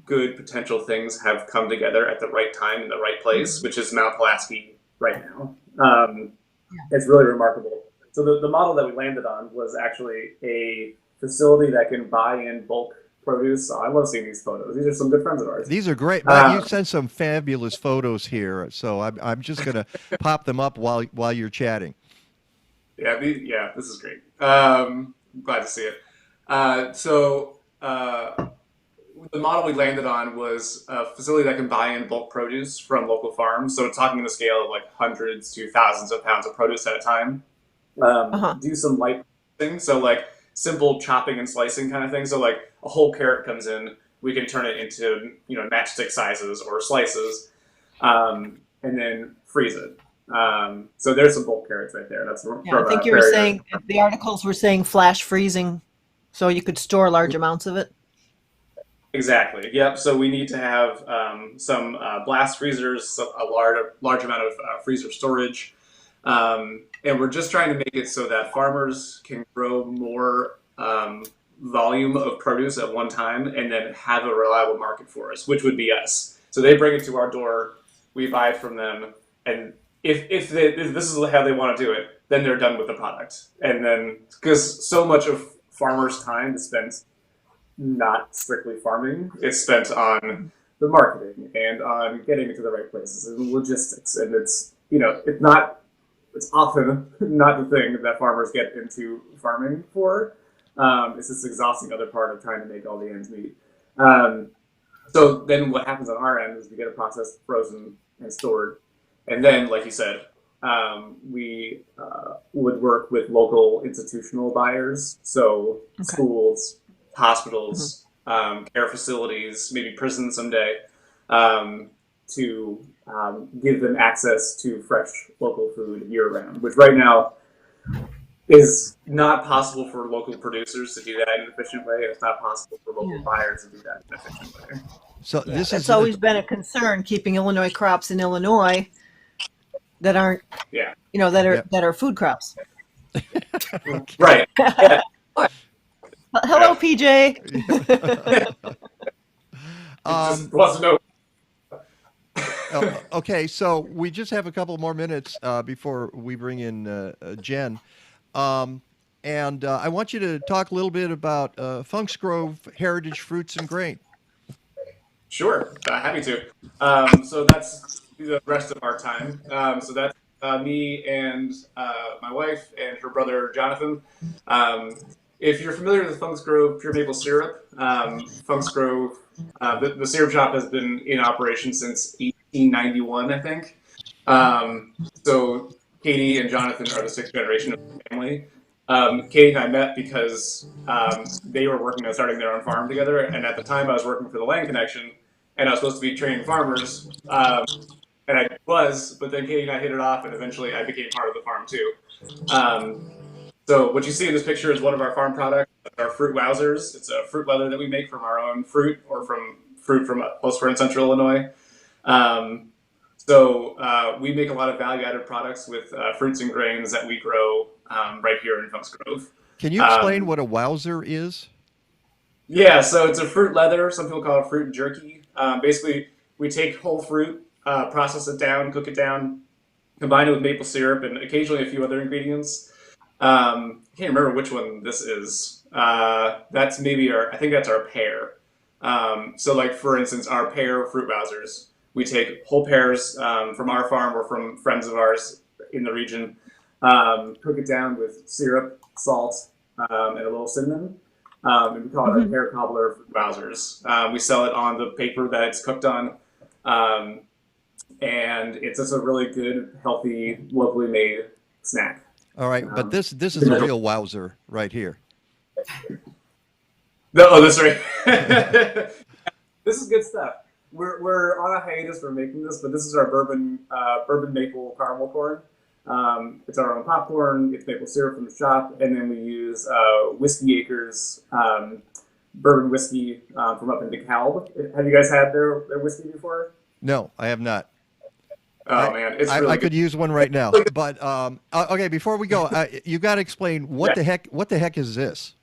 good potential things have come together at the right time in the right place, which is Mount Pulaski right now. It's really remarkable. So the model that we landed on was actually a facility that can buy in bulk produce. I love seeing these photos. These are some good friends of ours. These are great. Mike, you sent some fabulous photos here, so I'm just gonna pop them up while you're chatting. Yeah, this is great. Glad to see it. The model we landed on was a facility that can buy in bulk produce from local farms. So we're talking in the scale of like hundreds to thousands of pounds of produce at a time. Do some light things, so like simple chopping and slicing kind of thing. So like a whole carrot comes in, we can turn it into matchstick sizes or slices, and then freeze it. So there's some bulk carrots right there. That's Yeah, I think you were saying the articles were saying flash freezing, so you could store large amounts of it. Exactly. Yep. So we need to have some blast freezers, a large amount of freezer storage, and we're just trying to make it so that farmers can grow more volume of produce at one time, and then have a reliable market for us, which would be us. So they bring it to our door, we buy it from them, and if this is how they want to do it, then they're done with the product. And then because so much of farmers' time is spent not strictly farming, it's spent on the marketing and on getting it to the right places and logistics, and it's often not the thing that farmers get into farming for. It's this exhausting other part of trying to make all the ends meet. So then what happens on our end is we get it processed, frozen, and stored, and then, like you said, we would work with local institutional buyers, so schools, hospitals, care facilities, maybe prisons someday, to give them access to fresh local food year round, which right now is not possible for local producers to do that in an efficient way. It's not possible for local buyers to do that in an efficient way. So It's always been a concern keeping Illinois crops in Illinois that aren't, that are food crops. Right. Yeah. Hello, PJ. Just wants to know. Okay, so we just have a couple more minutes before we bring in Jen. And I want you to talk a little bit about Funks Grove Heritage Fruits and Grain. Sure, happy to. So that's the rest of our time. So that's me and my wife and her brother Jonathan. If you're familiar with Funks Grove Pure Maple Syrup, Funks Grove, the syrup shop has been in operation since 1891, I think. So Katie and Jonathan are the sixth generation of the family. Katie and I met because they were working on starting their own farm together, and at the time I was working for the Land Connection, and I was supposed to be training farmers, and I was, but then Katie and I hit it off, and eventually I became part of the farm too. So what you see in this picture is one of our farm products, our fruit wowzers. It's a fruit leather that we make from our own fruit or from fruit from elsewhere in central Illinois. So we make a lot of value-added products with fruits and grains that we grow right here in Funks Grove. Can you explain what a wowzer is? Yeah, so it's a fruit leather. Some people call it fruit jerky. Basically, we take whole fruit, process it down, cook it down, combine it with maple syrup and occasionally a few other ingredients. I can't remember which one this is. That's maybe I think that's our pear. So like, for instance, our pear fruit wowzers, we take whole pears from our farm or from friends of ours in the region, cook it down with syrup, salt, and a little cinnamon. And we call it a pear cobbler fruit wowzers. We sell it on the paper that it's cooked on. And it's just a really good, healthy, locally made snack. All right, but this is a real wowzer right here. No, that's right. This is good stuff. We're on a hiatus for making this, but this is our bourbon maple caramel corn. It's our own popcorn. It's maple syrup from the shop, and then we use Whiskey Acres bourbon whiskey from up in DeKalb. Have you guys had their whiskey before? No, I have not. Oh man, it's I really could good. use one right now. But okay, before we go, you got to explain Yeah. what the heck is this?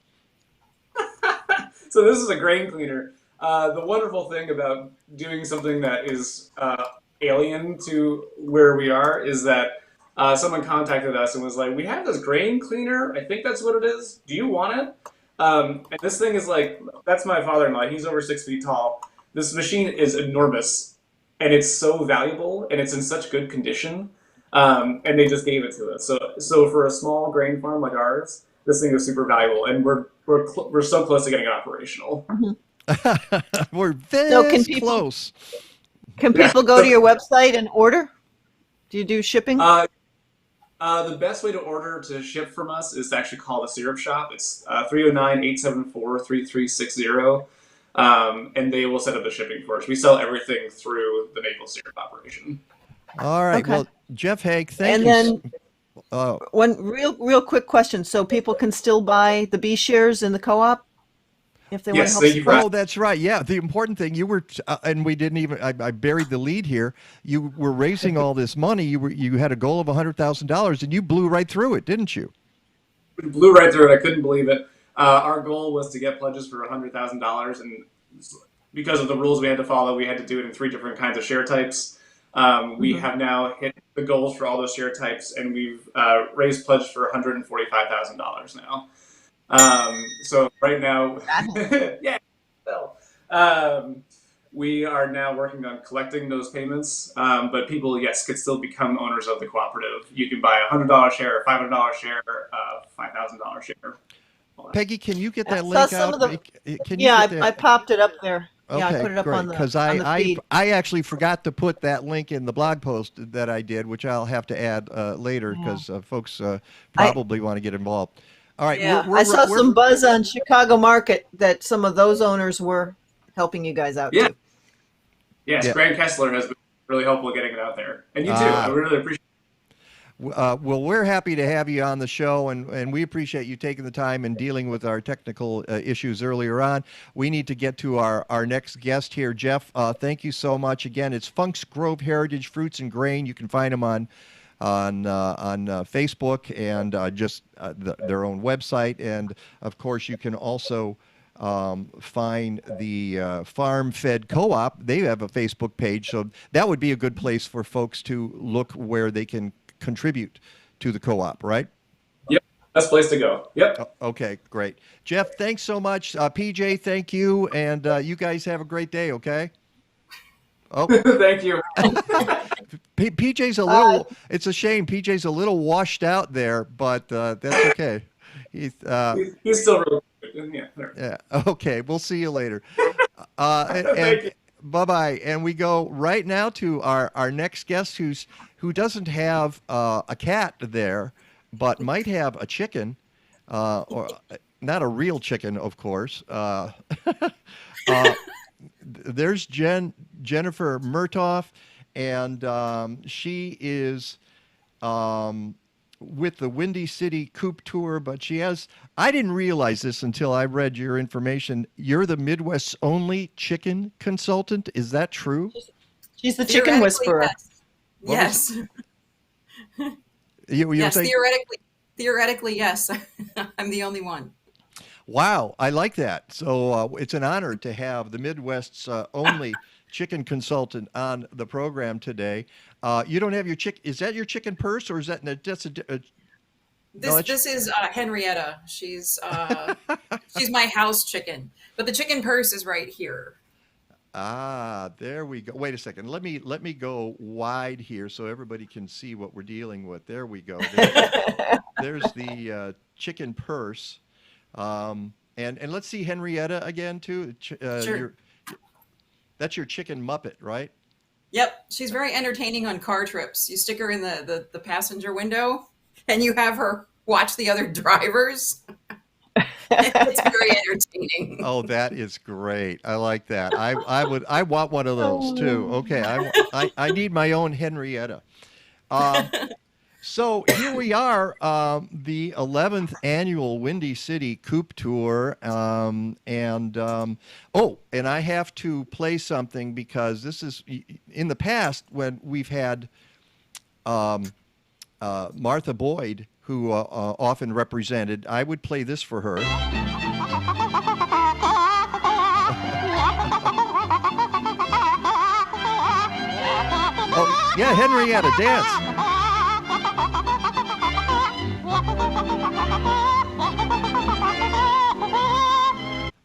So this is a grain cleaner. The wonderful thing about doing something that is alien to where we are is that someone contacted us and was like, "We have this grain cleaner. I think that's what it is. Do you want it?" And this thing is like, that's my father-in-law. He's over 6 feet tall. This machine is enormous, and it's so valuable, and it's in such good condition. And they just gave it to us. So for a small grain farm like ours, this thing is super valuable, and we're so close to getting it operational. We're So this close. can Yeah. people go to your website and order? Do you do shipping? The best way to order to ship from us is to actually call the syrup shop. It's 309-874-3360, and they will set up the shipping for us. We sell everything through the maple syrup operation. All right. Okay. Well, Jeff Haig, thank And you. then Uh, one real quick question. So people can still buy the B shares in the co-op if they want to Yes, help thank you for support? Oh, that's right. Yeah, the important thing you were, and we didn't even. I buried the lead here. You were raising all this money. You had a goal of $100,000, and you blew right through it, didn't you? We blew right through it. I couldn't believe it. Our goal was to get pledges for $100,000, and because of the rules we had to follow, we had to do it in 3 different kinds of share types. We have now hit the goals for all those share types, and we've raised pledges for $145,000 now. So right now, yeah, well, we are now working on collecting those payments. But people, yes, could still become owners of the cooperative. You can buy $100 share, $500 share, $5,000 share. Peggy, can you get I that saw link some out? of the. Can you Yeah, get I that? popped it up there. Yeah, I Okay, put it up great. Because on the feed. I actually forgot to put that link in the blog post that I did, which I'll have to add later Yeah. because folks I probably want to get involved. All right, yeah, I saw we're some buzz on Chicago Market that some of those owners were helping you guys out Yeah, too. yes, yeah. Grant Kessler has been really helpful getting it out there, and you too. I Ah, really appreciate. well, we're happy to have you on the show, and we appreciate you taking the time and dealing with our technical issues earlier on. We need to get to our next guest here. Jeff, thank you so much. Again, it's Funk's Grove Heritage Fruits and Grain. You can find them on Facebook and their own website. And, of course, you can also find the Farm Fed Co-op. They have a Facebook page, so that would be a good place for folks to look where they can contribute to the co-op, right? Yep, best place to go. Yep. Okay, great. Jeff, thanks so much. PJ, thank you, and you guys have a great day, okay? Oh, Thank you. PJ's a Bye. little, it's a shame. PJ's a little washed out there, but that's okay. He's, He's still really good. Yeah. There. yeah, okay, we'll see you later. Thank you. And bye-bye. And we go right now to our next guest who doesn't have a cat there, but might have a chicken, or not a real chicken, of course. There's Jennifer Murtoff, and she is with the Windy City Coop Tour, but she has, I didn't realize this until I read your information. You're the Midwest's only chicken consultant. Is that true? She's the chicken whisperer. Yes. You were Yes, saying, theoretically, yes. I'm the only one. wow, I like that. So it's an honor to have the Midwest's only chicken consultant on the program today. You don't have your is that your chicken purse, or is that that's This is Henrietta. She's my house chicken, but the chicken purse is right here. Ah, there we go. Wait a second. Let me go wide here so everybody can see what we're dealing with. There we go. There's the chicken purse. And let's see Henrietta again too. Sure. That's your chicken Muppet, right? Yep, she's very entertaining on car trips. You stick her in the passenger window, and you have her watch the other drivers. It's very entertaining. Oh, that is great. I like that. I want one of those too. Okay, I need my own Henrietta. So here we are, the 11th annual Windy City Coop Tour, and I have to play something because this is in the past when we've had Martha Boyd, who often represented. I would play this for her. Oh, yeah, Henrietta, dance.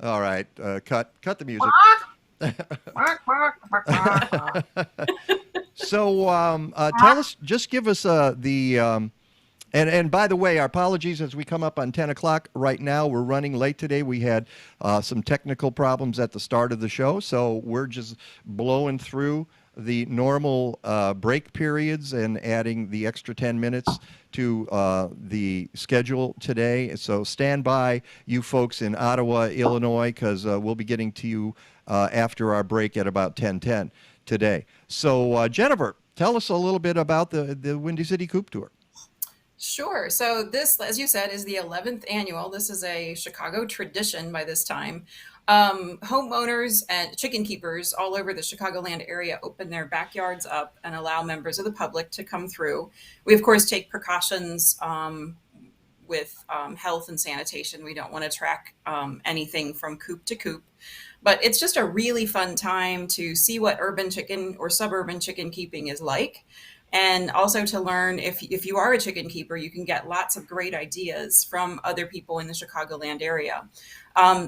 All right, cut the music. So tell us, just give us and by the way, our apologies as we come up on 10 o'clock right now. We're running late today. We had some technical problems at the start of the show, so we're just blowing through the normal break periods and adding the extra 10 minutes to the schedule today. So stand by, you folks in Ottawa, Illinois, because we'll be getting to you after our break at about 10:10 today. So Jennifer, tell us a little bit about the Windy City Coop Tour. Sure. So this, as you said, is the 11th annual. This is a Chicago tradition by this time. Homeowners and chicken keepers all over the Chicagoland area open their backyards up and allow members of the public to come through. We, of course, take precautions with health and sanitation. We don't want to track anything from coop to coop. But it's just a really fun time to see what urban chicken or suburban chicken keeping is like. And also to learn, if you are a chicken keeper, you can get lots of great ideas from other people in the Chicagoland area.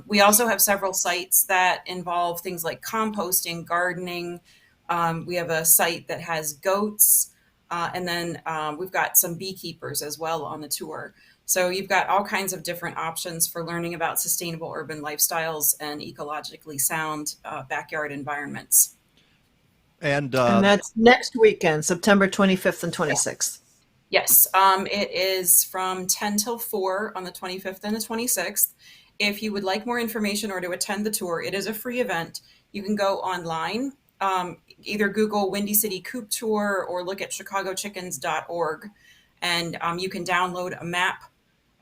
We also have several sites that involve things like composting, gardening. We have a site that has goats, and then we've got some beekeepers as well on the tour. So you've got all kinds of different options for learning about sustainable urban lifestyles and ecologically sound backyard environments. And that's next weekend, September 25th and 26th. Yes, it is from 10 till 4 on the 25th and the 26th. If you would like more information or to attend the tour, it is a free event. You can go online, either Google Windy City Coop Tour or look at chicagochickens.org, and you can download a map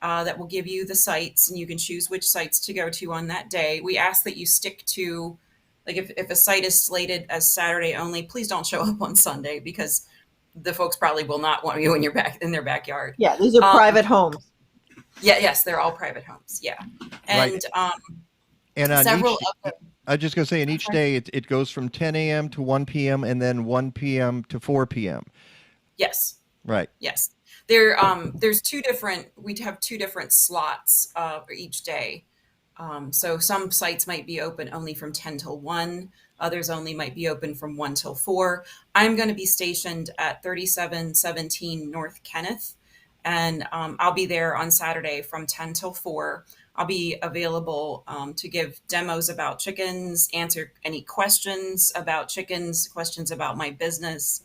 that will give you the sites, and you can choose which sites to go to on that day. We ask that you stick to, like, if a site is slated as Saturday only, please don't show up on Sunday because the folks probably will not want you in their backyard. Yeah, these are private homes. Yeah, yes, they're all private homes. Yeah, and right. And on several. I was just going to say, in each day it goes from 10 a.m. to 1 p.m. and then 1 p.m. to 4 p.m. Yes. Right. Yes. There's we'd have two different slots for each day. So some sites might be open only from 10 till 1. Others only might be open from 1 till 4. I'm going to be stationed at 3717 North Kenneth, and I'll be there on Saturday from 10 till 4. I'll be available to give demos about chickens, answer any questions about chickens, questions about my business,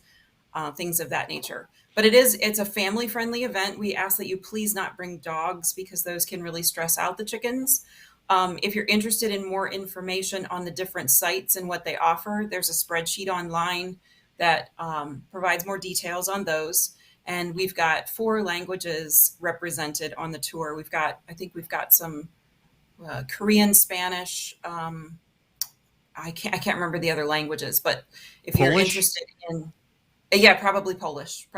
things of that nature. But it's a family-friendly event. We ask that you please not bring dogs because those can really stress out the chickens. If you're interested in more information on the different sites and what they offer, there's a spreadsheet online that provides more details on those. And we've got 4 languages represented on the tour. I think we've got some Korean, Spanish. I can't remember the other languages, but if you're interested in, probably Polish.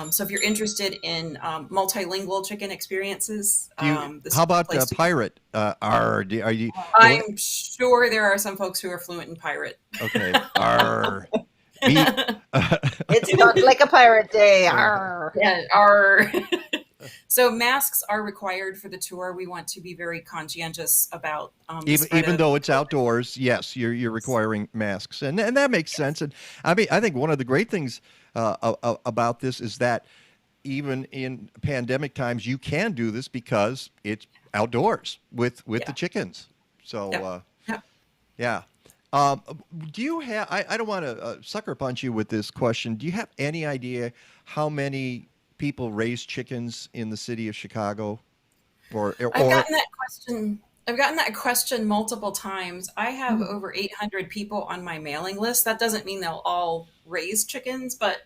So if you're interested in multilingual chicken experiences, how about pirate? Are you? I'm sure there are some folks who are fluent in pirate. Okay. Arr. It's not like a pirate day. Arr. Yeah, arr. So masks are required for the tour. We want to be very conscientious about even though it's outdoors. Yes, you're requiring masks, and that makes sense. And I mean, I think one of the great things about this is that even in pandemic times, you can do this because it's outdoors with the chickens. So yeah. Do you have? I don't want to sucker punch you with this question. Do you have any idea how many people raise chickens in the city of Chicago? I've gotten that question multiple times. I have over 800 people on my mailing list. That doesn't mean they'll all raise chickens, but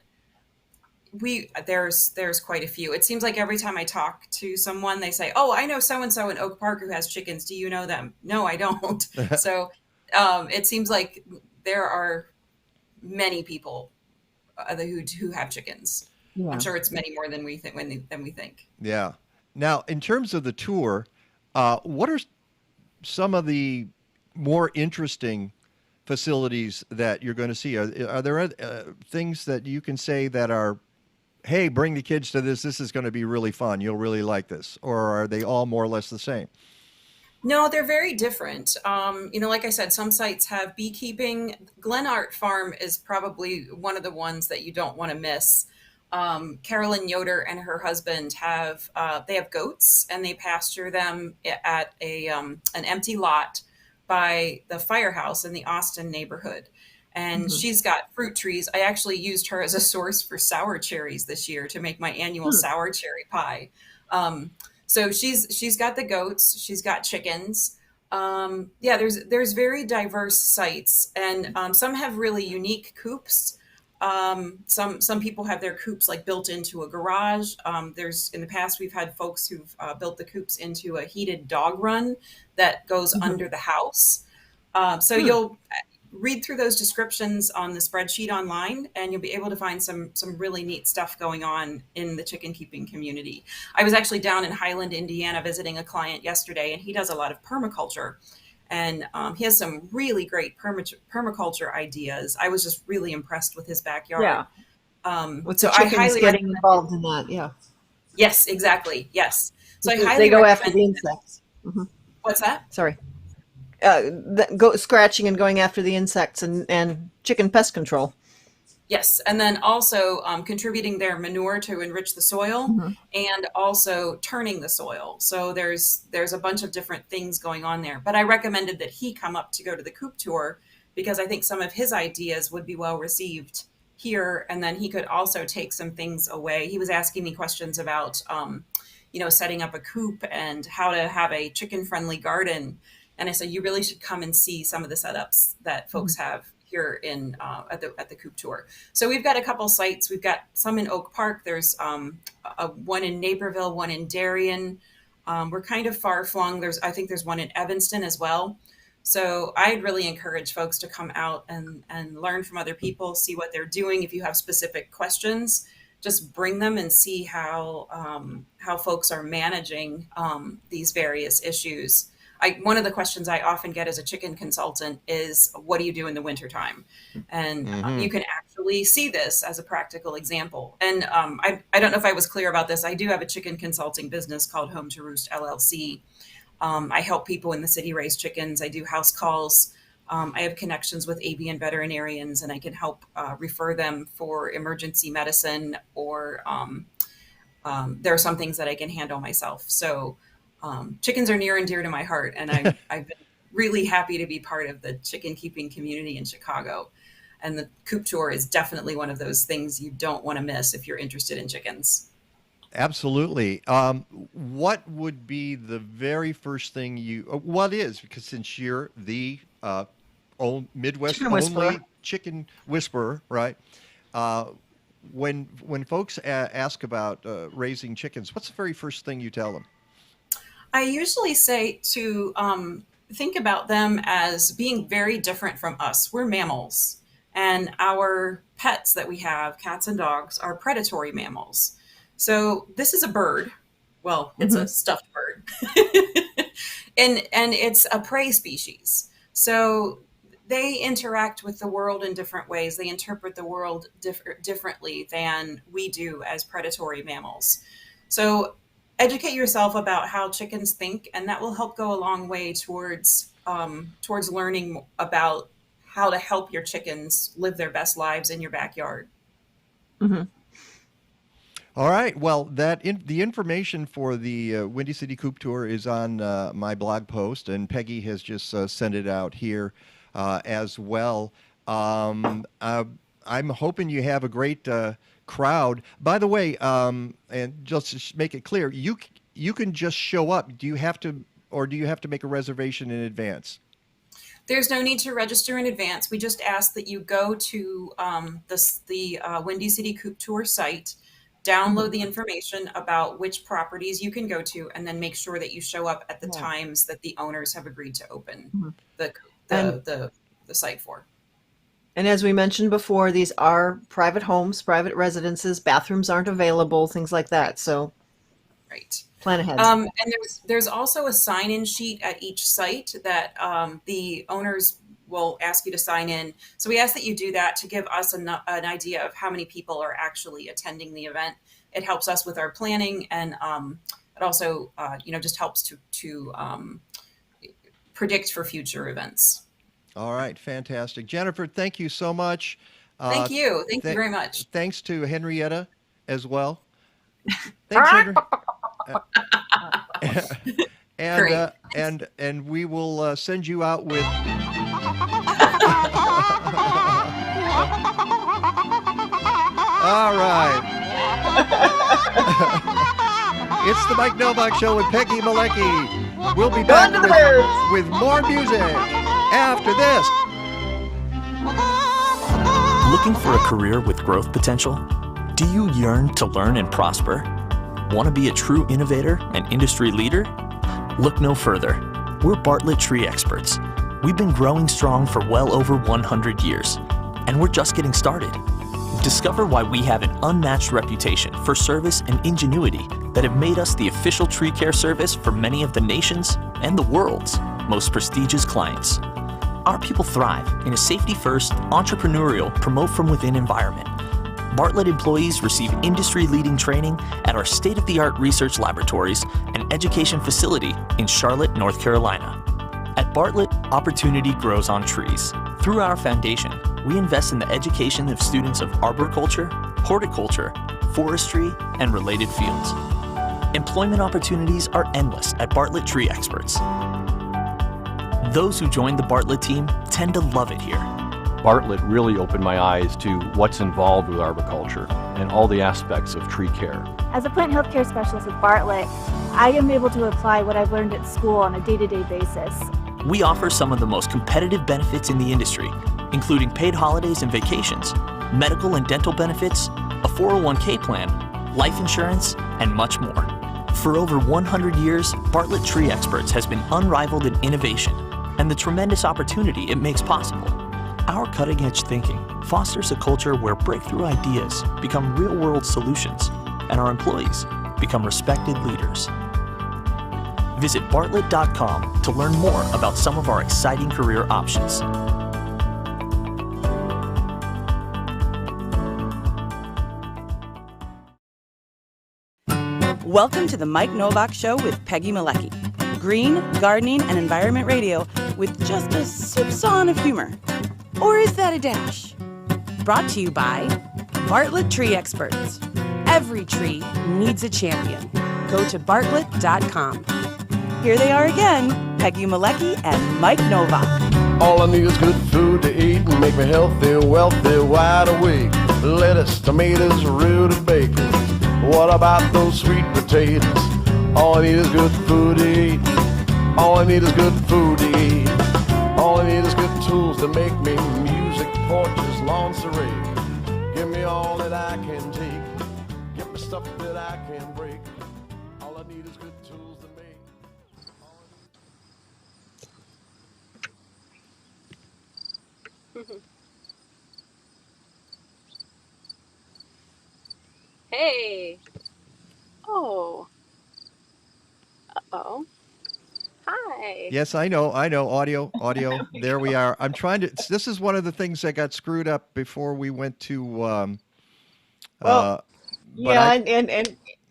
there's quite a few. It seems like every time I talk to someone, they say, "Oh, I know so and so in Oak Park who has chickens. Do you know them?" No, I don't. So it seems like there are many people who have chickens. I'm Yeah. sure it's many more than we think than we think. Yeah. Now, in terms of the tour, what are some of the more interesting facilities that you're going to see? Are there things that you can say that are, hey, bring the kids to this. This is going to be really fun. You'll really like this. Or are they all more or less the same? No, they're very different. Like I said, some sites have beekeeping. Glenart Farm is probably one of the ones that you don't want to miss. Carolyn Yoder and her husband have they have goats and they pasture them at a an empty lot by the firehouse in the Austin neighborhood. And Hmm. she's got fruit trees. I actually used her as a source for sour cherries this year to make my annual Hmm. sour cherry pie. Um, so she's got the goats, she's got chickens. Yeah, there's very diverse sites, and some have really unique coops. Some people have their coops like built into a garage. There's in the past we've had folks who've built the coops into a heated dog run that goes Hmm. under the house. So Hmm. you'll read through those descriptions on the spreadsheet online, and you'll be able to find some really neat stuff going on in the chicken keeping community. I was actually down in Highland, Indiana, visiting a client yesterday, and he does a lot of permaculture. And he has some really great permaculture ideas. I was just really impressed with his backyard. Yeah. With the So I chickens highly getting recommend. involved in that. Yeah. Yes, exactly. Yes. So I They highly go after recommend. the insects. Hmm. What's that? Sorry. Go scratching and going after the insects and chicken pest control. Yes, and then also contributing their manure to enrich the soil, Hmm. and also turning the soil. So there's a bunch of different things going on there. But I recommended that he come up to go to the coop tour because I think some of his ideas would be well received here, and then he could also take some things away. He was asking me questions about, setting up a coop and how to have a chicken friendly garden. And I said, you really should come and see some of the setups that folks have here in at the coop tour. So we've got a couple sites. We've got some in Oak Park. There's one in Naperville, one in Darien. We're kind of far flung. I think there's one in Evanston as well. So I'd really encourage folks to come out and learn from other people, see what they're doing. If you have specific questions, just bring them and see how folks are managing these various issues. One of the questions I often get as a chicken consultant is, what do you do in the wintertime? And Mm-hmm. you can actually see this as a practical example. And I don't know if I was clear about this. I do have a chicken consulting business called Home to Roost LLC. I help people in the city raise chickens. I do house calls. I have connections with avian veterinarians, and I can help refer them for emergency medicine, or there are some things that I can handle myself. So chickens are near and dear to my heart, and I've been really happy to be part of the chicken keeping community in Chicago. And the coop tour is definitely one of those things you don't want to miss if you're interested in chickens. Absolutely. What would be the very first thing what is, because since you're the Midwest Chicken whisperer. only chicken whisperer, right? Uh, when folks ask about raising chickens, what's the very first thing you tell them? I usually say to think about them as being very different from us. We're mammals, and our pets that we have, cats and dogs, are predatory mammals. So this is a bird. Well, it's Hmm. a stuffed bird, and it's a prey species. So they interact with the world in different ways. They interpret the world differently than we do as predatory mammals. So educate yourself about how chickens think, and that will help go a long way towards learning about how to help your chickens live their best lives in your backyard. Hmm. All right. Well, the information for the Windy City Coop Tour is on my blog post, and Peggy has just sent it out here as well. I'm hoping you have a great crowd. By the way, and just to make it clear, you can just show up. Do you have to, or do you have to make a reservation in advance? There's no need to register in advance. We just ask that you go to the Windy City Coop Tour site, download the information about which properties you can go to, and then make sure that you show up at the Yeah. times that the owners have agreed to open Mhm. the And the, the, the site for. And as we mentioned before, these are private homes, private residences. Bathrooms aren't available, things like that. So Right. plan ahead. And there's also a sign-in sheet at each site that the owners will ask you to sign in. So we ask that you do that to give us an idea of how many people are actually attending the event. It helps us with our planning, and it also just helps to predict for future events. All right, fantastic. Jennifer, thank you so much. Thank you. Thank you very much. Thanks to Henrietta as well. Thanks, Henry. Great. And we will send you out with. All right. It's the Mike Nowak Show with Peggy Malecki. We'll be back with more music after this. Looking for a career with growth potential? Do you yearn to learn and prosper? Want to be a true innovator and industry leader? Look no further. We're Bartlett Tree Experts. We've been growing strong for well over 100 years, and we're just getting started. Discover why we have an unmatched reputation for service and ingenuity that have made us the official tree care service for many of the nation's and the world's most prestigious clients. Our people thrive in a safety-first, entrepreneurial, promote-from-within environment. Bartlett employees receive industry-leading training at our state-of-the-art research laboratories and education facility in Charlotte, North Carolina. At Bartlett, opportunity grows on trees. Through our foundation, we invest in the education of students of arboriculture, horticulture, forestry, and related fields. Employment opportunities are endless at Bartlett Tree Experts. Those who join the Bartlett team tend to love it here. Bartlett really opened my eyes to what's involved with arboriculture and all the aspects of tree care. As a plant healthcare specialist at Bartlett, I am able to apply what I've learned at school on a day-to-day basis. We offer some of the most competitive benefits in the industry, including paid holidays and vacations, medical and dental benefits, a 401k plan, life insurance, and much more. For over 100 years, Bartlett Tree Experts has been unrivaled in innovation and the tremendous opportunity it makes possible. Our cutting-edge thinking fosters a culture where breakthrough ideas become real-world solutions and our employees become respected leaders. Visit bartlett.com to learn more about some of our exciting career options. Welcome to the Mike Nowak Show with Peggy Malecki. Green, gardening, and environment radio with just a soupçon of humor. Or is that a dash? Brought to you by Bartlett Tree Experts. Every tree needs a champion. Go to bartlett.com. Here they are again, Peggy Malecki and Mike Nowak. All I need is good food to eat and make me healthy, wealthy, wide awake. Lettuce, tomatoes, rooted bacon. What about those sweet potatoes? All I need is good food to eat. All I need is good food to eat. All I need is good tools to make me music, porches, lawns to rake. Give me all that I can take. Give me stuff that I can break. All I need is good tools to make. Hey. Oh. Uh-oh. Hi. Yes, I know. Audio. There we are. I'm trying to. This is one of the things that got screwed up before we went to. Yeah,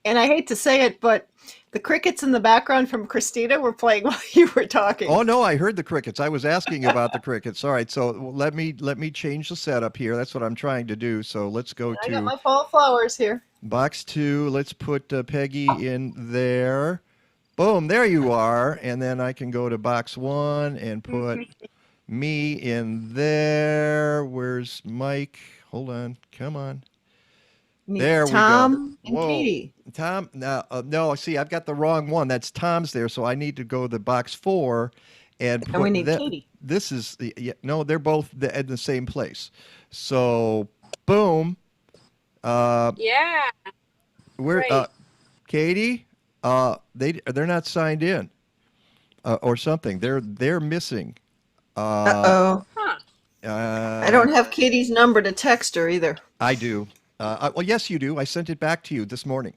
and I hate to say it, but the crickets in the background from Christina were playing while you were talking. Oh no, I heard the crickets. I was asking about the crickets. All right, so let me change the setup here. That's what I'm trying to do. So let's go I got to my fall flowers here. box 2. Let's put Peggy in there. Boom, there you are. And then I can go to box 1 and put me in there. Where's Mike? Hold on. Come on. There Tom we go. and Katie. Tom, no, see, I've got the wrong one. That's Tom's there, so I need to go to box 4 and put And we need Katie. This is no, they're both in the same place. So, boom. Yeah. Where Right. Katie? They're not signed in, or something. They're missing. Uh-oh. Huh. I don't have Katie's number to text her either. I do. Well, yes, you do. I sent it back to you this morning.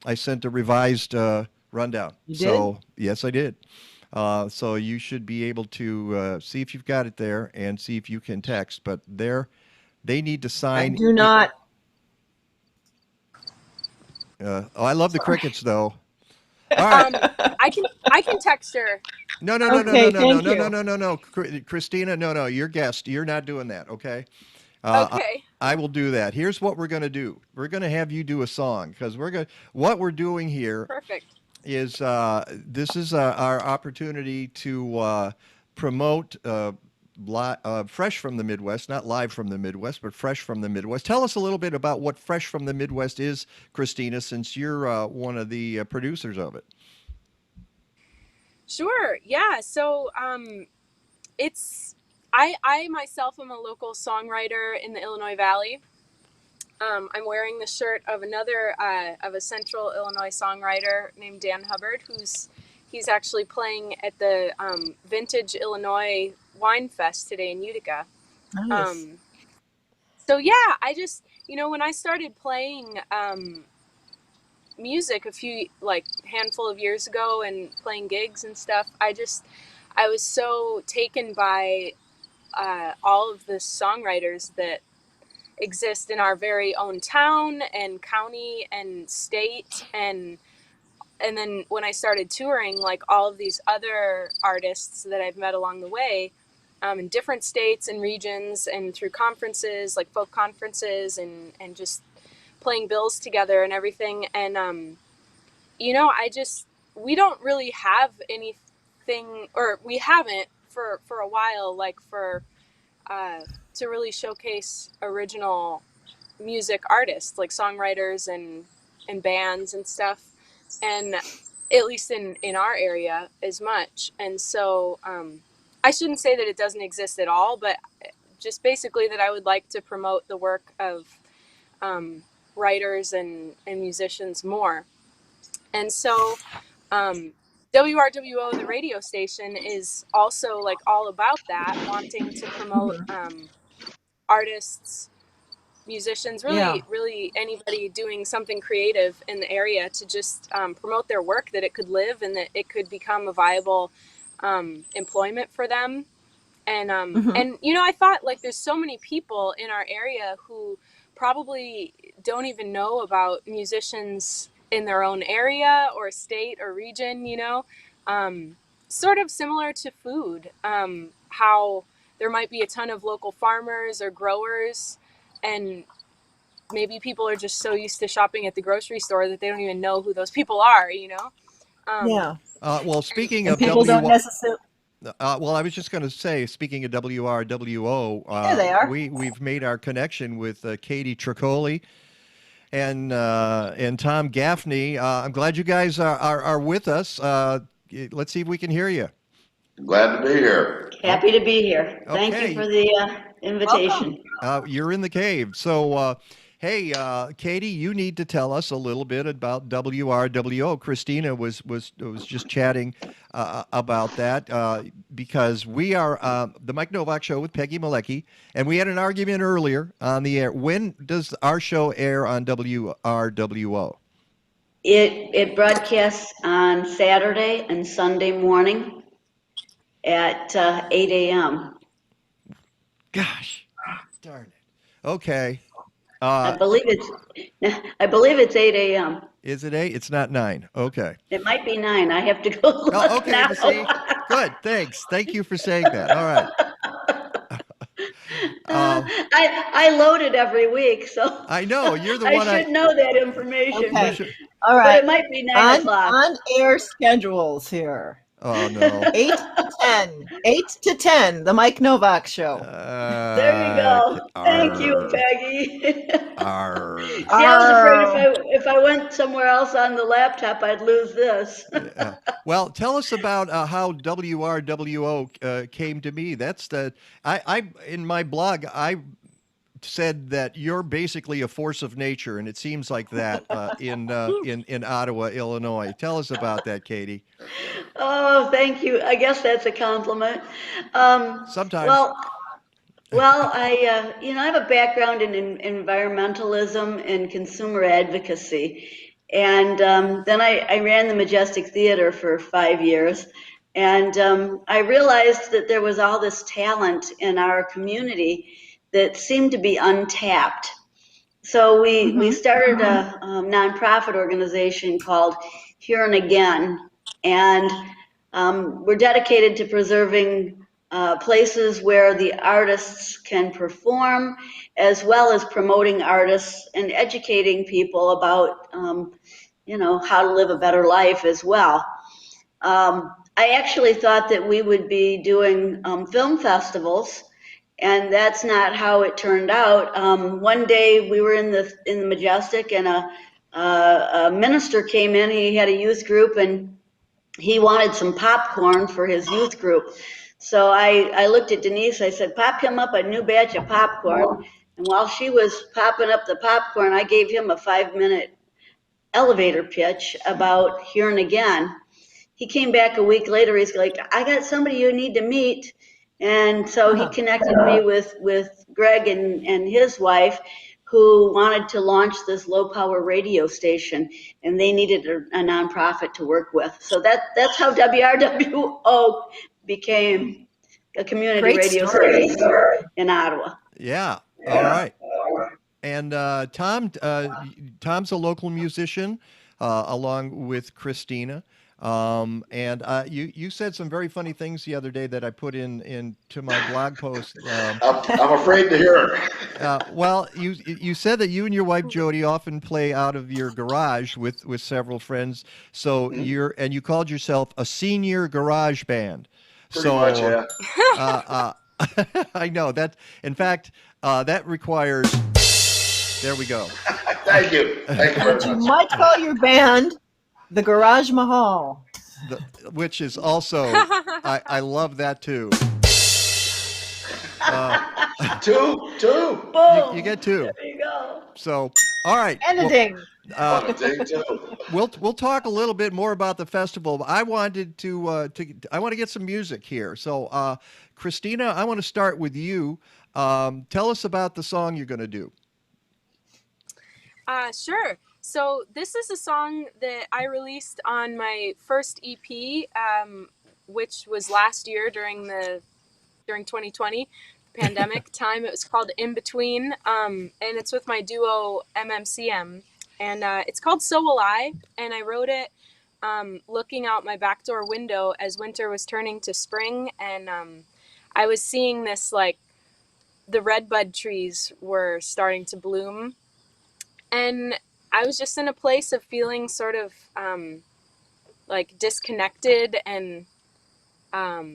I sent a revised rundown. You did? So, yes, I did. So you should be able to see if you've got it there and see if you can text. But they need to I sign. do not. I love the crickets, though. All right. I can text her. No, no, no, no, no, Okay, no, no, thank no, no, you. no, no, no. Christina, no, no, you're guest. You're not doing that, okay? I, Okay. I will do that. Here's what we're going to do. We're going to have you do a song because what we're doing here Perfect. is this is our opportunity to promote Fresh from the Midwest, not live from the Midwest, but Fresh from the Midwest. Tell us a little bit about what Fresh from the Midwest is, Christina, since you're one of the producers of it. Sure. Yeah. So it's I myself am a local songwriter in the Illinois Valley. I'm wearing the shirt of another of a Central Illinois songwriter named Dan Hubbard, he's actually playing at the Vintage Illinois Wine Fest today in Utica. Nice. So yeah, I just when I started playing music a few handful of years ago and playing gigs and stuff, I was so taken by all of the songwriters that exist in our very own town and county and state, and then when I started touring, like all of these other artists that I've met along the way, in different states and regions and through conferences like folk conferences and just playing bills together and everything. And we don't really have anything, or we haven't for a while, like for to really showcase original music artists, like songwriters and bands and stuff, and at least in our area as much. And so I shouldn't say that it doesn't exist at all, but just basically that I would like to promote the work of writers and musicians more. And so WRWO, the radio station, is also like all about that, wanting to promote artists, musicians, Yeah. really anybody doing something creative in the area, to just promote their work, that it could live and that it could become a viable employment for them. And I thought, like, there's so many people in our area who probably don't even know about musicians in their own area or state or region, sort of similar to food, how there might be a ton of local farmers or growers, and maybe people are just so used to shopping at the grocery store that they don't even know who those people are, Yeah. Well, speaking And of people don't necessarily. well, I was just going to say, speaking of WRWO, There they are. we've made our connection with Katie Tricoli and Tom Gaffney. I'm glad you guys are with us. Let's see if we can hear you. Glad to be here. Happy to be here. Thank Okay. you for the invitation. You're in the cave. So, hey, Katie, you need to tell us a little bit about WRWO. Christina was just chatting about that because we are the Mike Nowak Show with Peggy Malecki, and we had an argument earlier on the air. When does our show air on WRWO? It broadcasts on Saturday and Sunday morning at 8 a.m. Gosh, darn it. Okay. I believe it's 8 a.m. Is it 8? It's not 9. Okay. It might be 9. I have to go look Okay, now. see? Good. Thanks. Thank you for saying that. All right. I load it every week, so I know you're the I one. should know that information. Okay. All right. But it might be 9 o'clock. On air schedules here. Oh no. 8 to 10. 8 to 10. The Mike Novak Show. There you go. Thank you, Peggy. Arr. See, I was afraid if I went somewhere else on the laptop, I'd lose this. Well, tell us about how WRWO came to be. That's I in my blog I said that you're basically a force of nature, and it seems like that in Ottawa, Illinois. Tell us about that, Katie. Oh, thank you. I guess that's a compliment. Sometimes. Well, Well, I have a background in environmentalism and consumer advocacy. And then I ran the Majestic Theater for 5 years. And I realized that there was all this talent in our community that seemed to be untapped. So we started a nonprofit organization called Here and Again, and we're dedicated to preserving places where the artists can perform, as well as promoting artists and educating people about, how to live a better life as well. I actually thought that we would be doing film festivals, and that's not how it turned out. One day we were in the Majestic, and a minister came in. He had a youth group, and he wanted some popcorn for his youth group. So I looked at Denise. I said, "Pop him up a new batch of popcorn." And while she was popping up the popcorn, I gave him a 5-minute elevator pitch about Here and Again. He came back a week later. He's like, "I got somebody you need to meet." And so he connected me with Greg and his wife, who wanted to launch this low power radio station, and they needed a nonprofit to work with. So that's how WRWO became a community Great radio story. station in Ottawa. Yeah. All right. And Tom's a local musician, along with Christina. And you said some very funny things the other day that I put into my blog post. I'm afraid to hear it. Well, you said that you and your wife Jody often play out of your garage with several friends. So you called yourself a senior garage band. Pretty much, yeah. I know that. In fact, that requires. There we go. Thank you. Thank you very You much. might call your band the Garage Mahal. Which is also, I love that too. Two. Boom. You get two. There you go. So, all right. And a ding. On a ding too. We'll talk a little bit more about the festival. I wanted to I want to get some music here. So, Christina, I want to start with you. Tell us about the song you're going to do. Sure. So this is a song that I released on my first EP, which was last year during 2020 pandemic time. It was called In Between, and it's with my duo MMCM, and it's called So Will I. And I wrote it looking out my back door window as winter was turning to spring, and I was seeing this, like, the redbud trees were starting to bloom. And I was just in a place of feeling sort of like disconnected and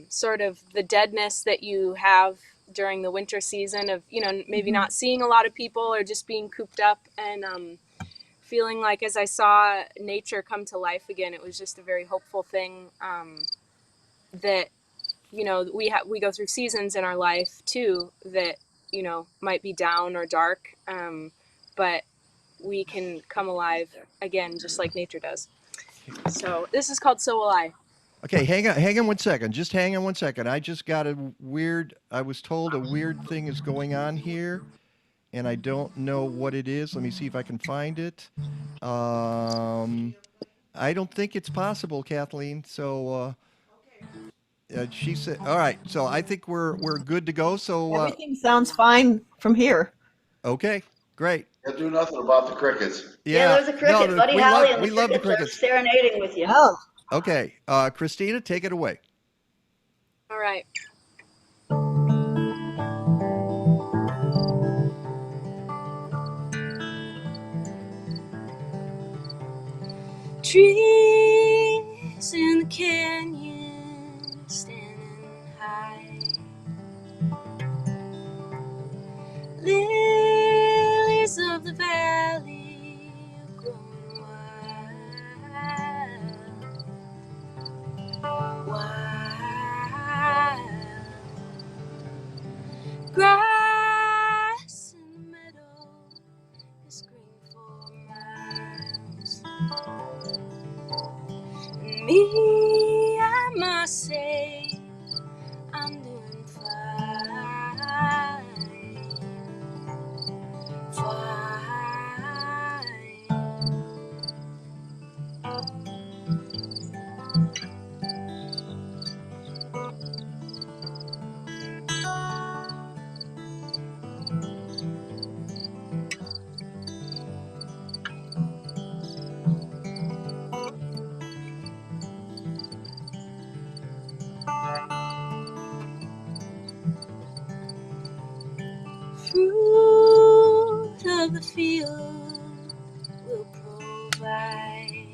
sort of the deadness that you have during the winter season of, maybe not seeing a lot of people or just being cooped up, and feeling like as I saw nature come to life again, it was just a very hopeful thing, that, we go through seasons in our life too that, might be down or dark, but we can come alive again, just like nature does. So this is called So Will I. Okay, hang on 1 second. Just hang on 1 second. I just got I was told a weird thing is going on here, and I don't know what it is. Let me see if I can find it. I don't think it's possible, Kathleen. So she said, all right. So I think we're good to go. So Everything sounds fine from here. okay, great. Can't do nothing about the crickets. Yeah, there's a cricket. Buddy Holly and we the love the crickets are crickets. serenading with you. Oh, Okay, Christina, take it away. All right. Trees in the canyon standing high, lilies of the valley are growing wild. Grass in the meadow is green for miles. And me, I must say, I'm doing fine. field will provide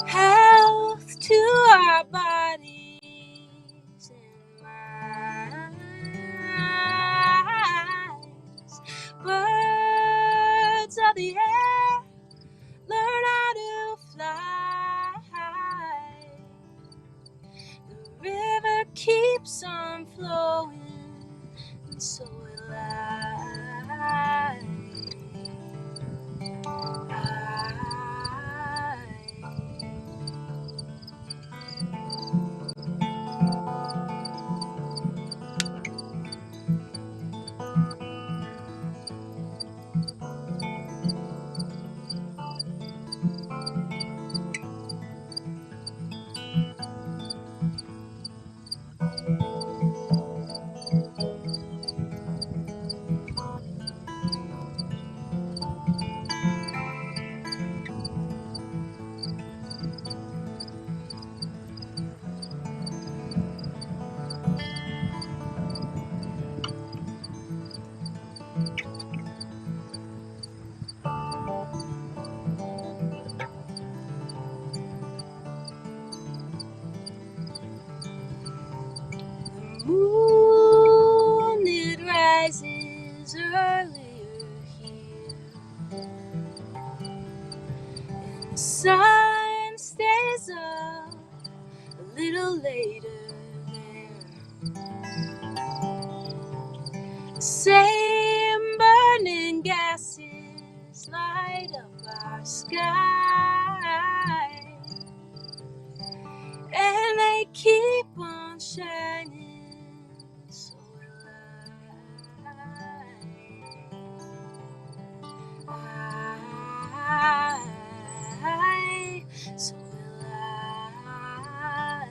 health to our bodies and minds. Birds of the air learn how to fly. The river keeps on flowing, and so will I. Moon, it rises earlier here, and the sun stays up a little later there. The same burning gases light up our sky, and they keep on shining. So will I. So will I.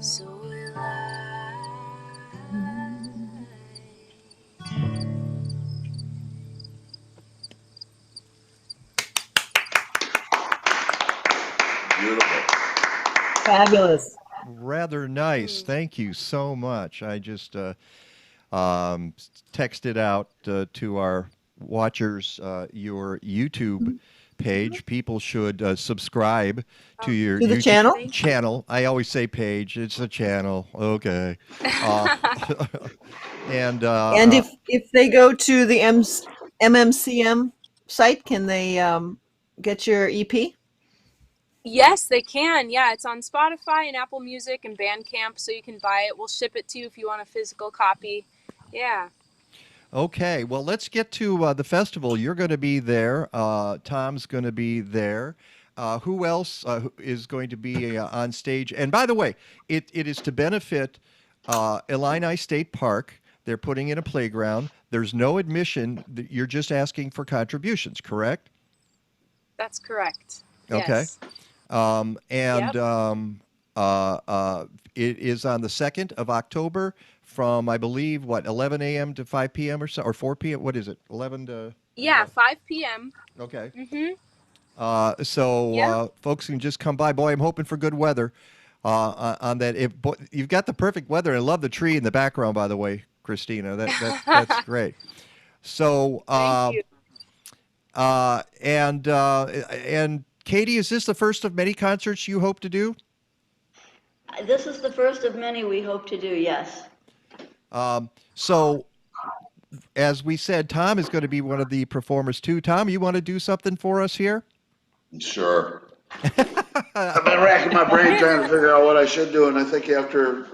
So will I. Beautiful. Fabulous. Rather nice. Thank you so much. I just texted out to our watchers your YouTube page. People should subscribe to your To the YouTube channel? channel. I always say page. It's a channel. Okay. Uh, and And if they go to the MMCM site, can they get your E EP? Yes, they can. Yeah, it's on Spotify and Apple Music and Bandcamp, so you can buy it. We'll ship it to you if you want a physical copy. Yeah. Okay, well, let's get to the festival. You're going to be there. Tom's going to be there. Who else is going to be on stage? And by the way, it is to benefit Illini State Park. They're putting in a playground. There's no admission. You're just asking for contributions, correct? That's correct. Okay. Yes. And Yep. it is on the 2nd of October from, I believe, 11 a.m. to 5 p.m. or so, or 4 p.m.? What is it? 11 to... Yeah, 5 p.m. Okay. Mm-hmm. Yep. Folks can just come by. Boy, I'm hoping for good weather on that. You've got the perfect weather. I love the tree in the background, by the way, Christina. That's great. So, Thank you. and Katie, is this the first of many concerts you hope to do? This is the first of many we hope to do, yes. So, as we said, Tom is going to be one of the performers too. Tom, you want to do something for us here? Sure. I've been racking my brain trying to figure out what I should do, and I think after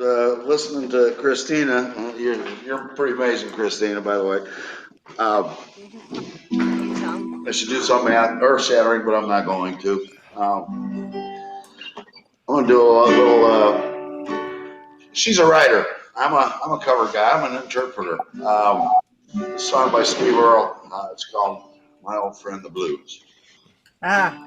listening to Christina, you're pretty amazing, Christina, by the way. I should do something earth-shattering, but I'm not going to. I'm going to do a little. She's a writer. I'm a cover guy. I'm an interpreter. A song by Steve Earle. It's called "My Old Friend the Blues." Ah.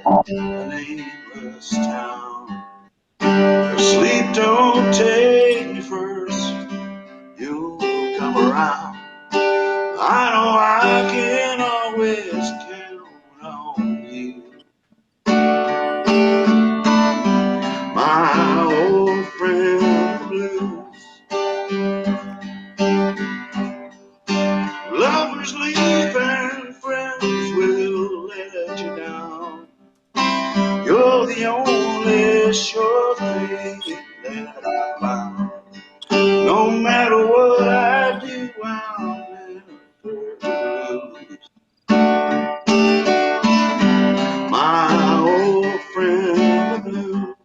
a nameless town. If sleep don't take me first, you'll come around. I know I can always count on you, my old friend the blues. Lovers leave and friends will let you down. You're the only sure thing that I found. No matter what I do, I'll never lose my old friend the blues.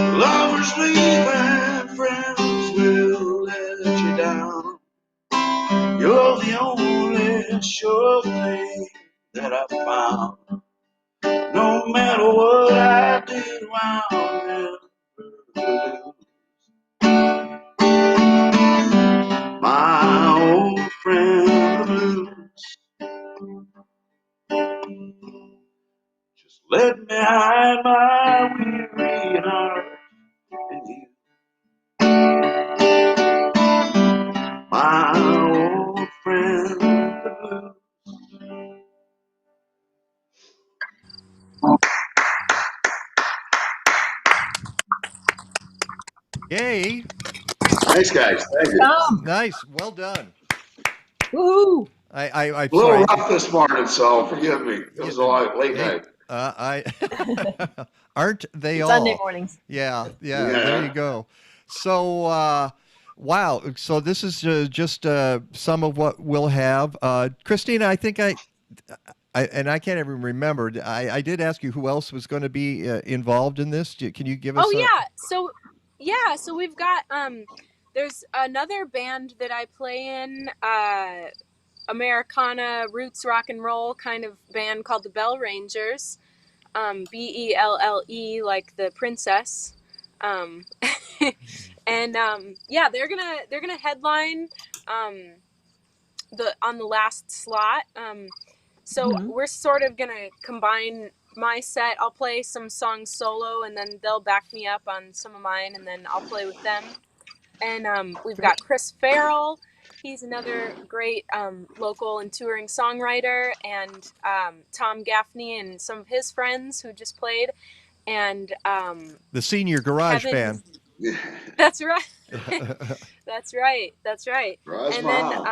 Lovers leave and friends will let you down. You're the only sure thing that I found. No matter what I do, I'll never lose my old friend the blues. Just let me hide my weary heart in you, my old friend the blues. Yay! Thanks, guys. Thank you. Tom. Nice. Well done. Woohoo! I'm A little sorry. rough this morning, so forgive me. It was a late Hey, night. I aren't they Sunday all? mornings. Yeah, yeah. There you Yeah. go. So, wow. So this is just some of what we'll have. Christina, I think and I can't even remember. I did ask you who else was going to be involved in this. Can you give Oh us a? yeah. So we've got there's another band that I play in, Americana roots rock and roll kind of band called the Bell Rangers. Belle, like the princess. Um and yeah, they're gonna headline um the on the last slot. So Mhm. we're sort of gonna combine my set. I'll play some songs solo, and then they'll back me up on some of mine, and then I'll play with them. And we've got Chris Farrell. He's another great local and touring songwriter, and Tom Gaffney and some of his friends who just played, and The senior garage Kevin. band. That's right. That's right. That's right. Raj And then Mahal.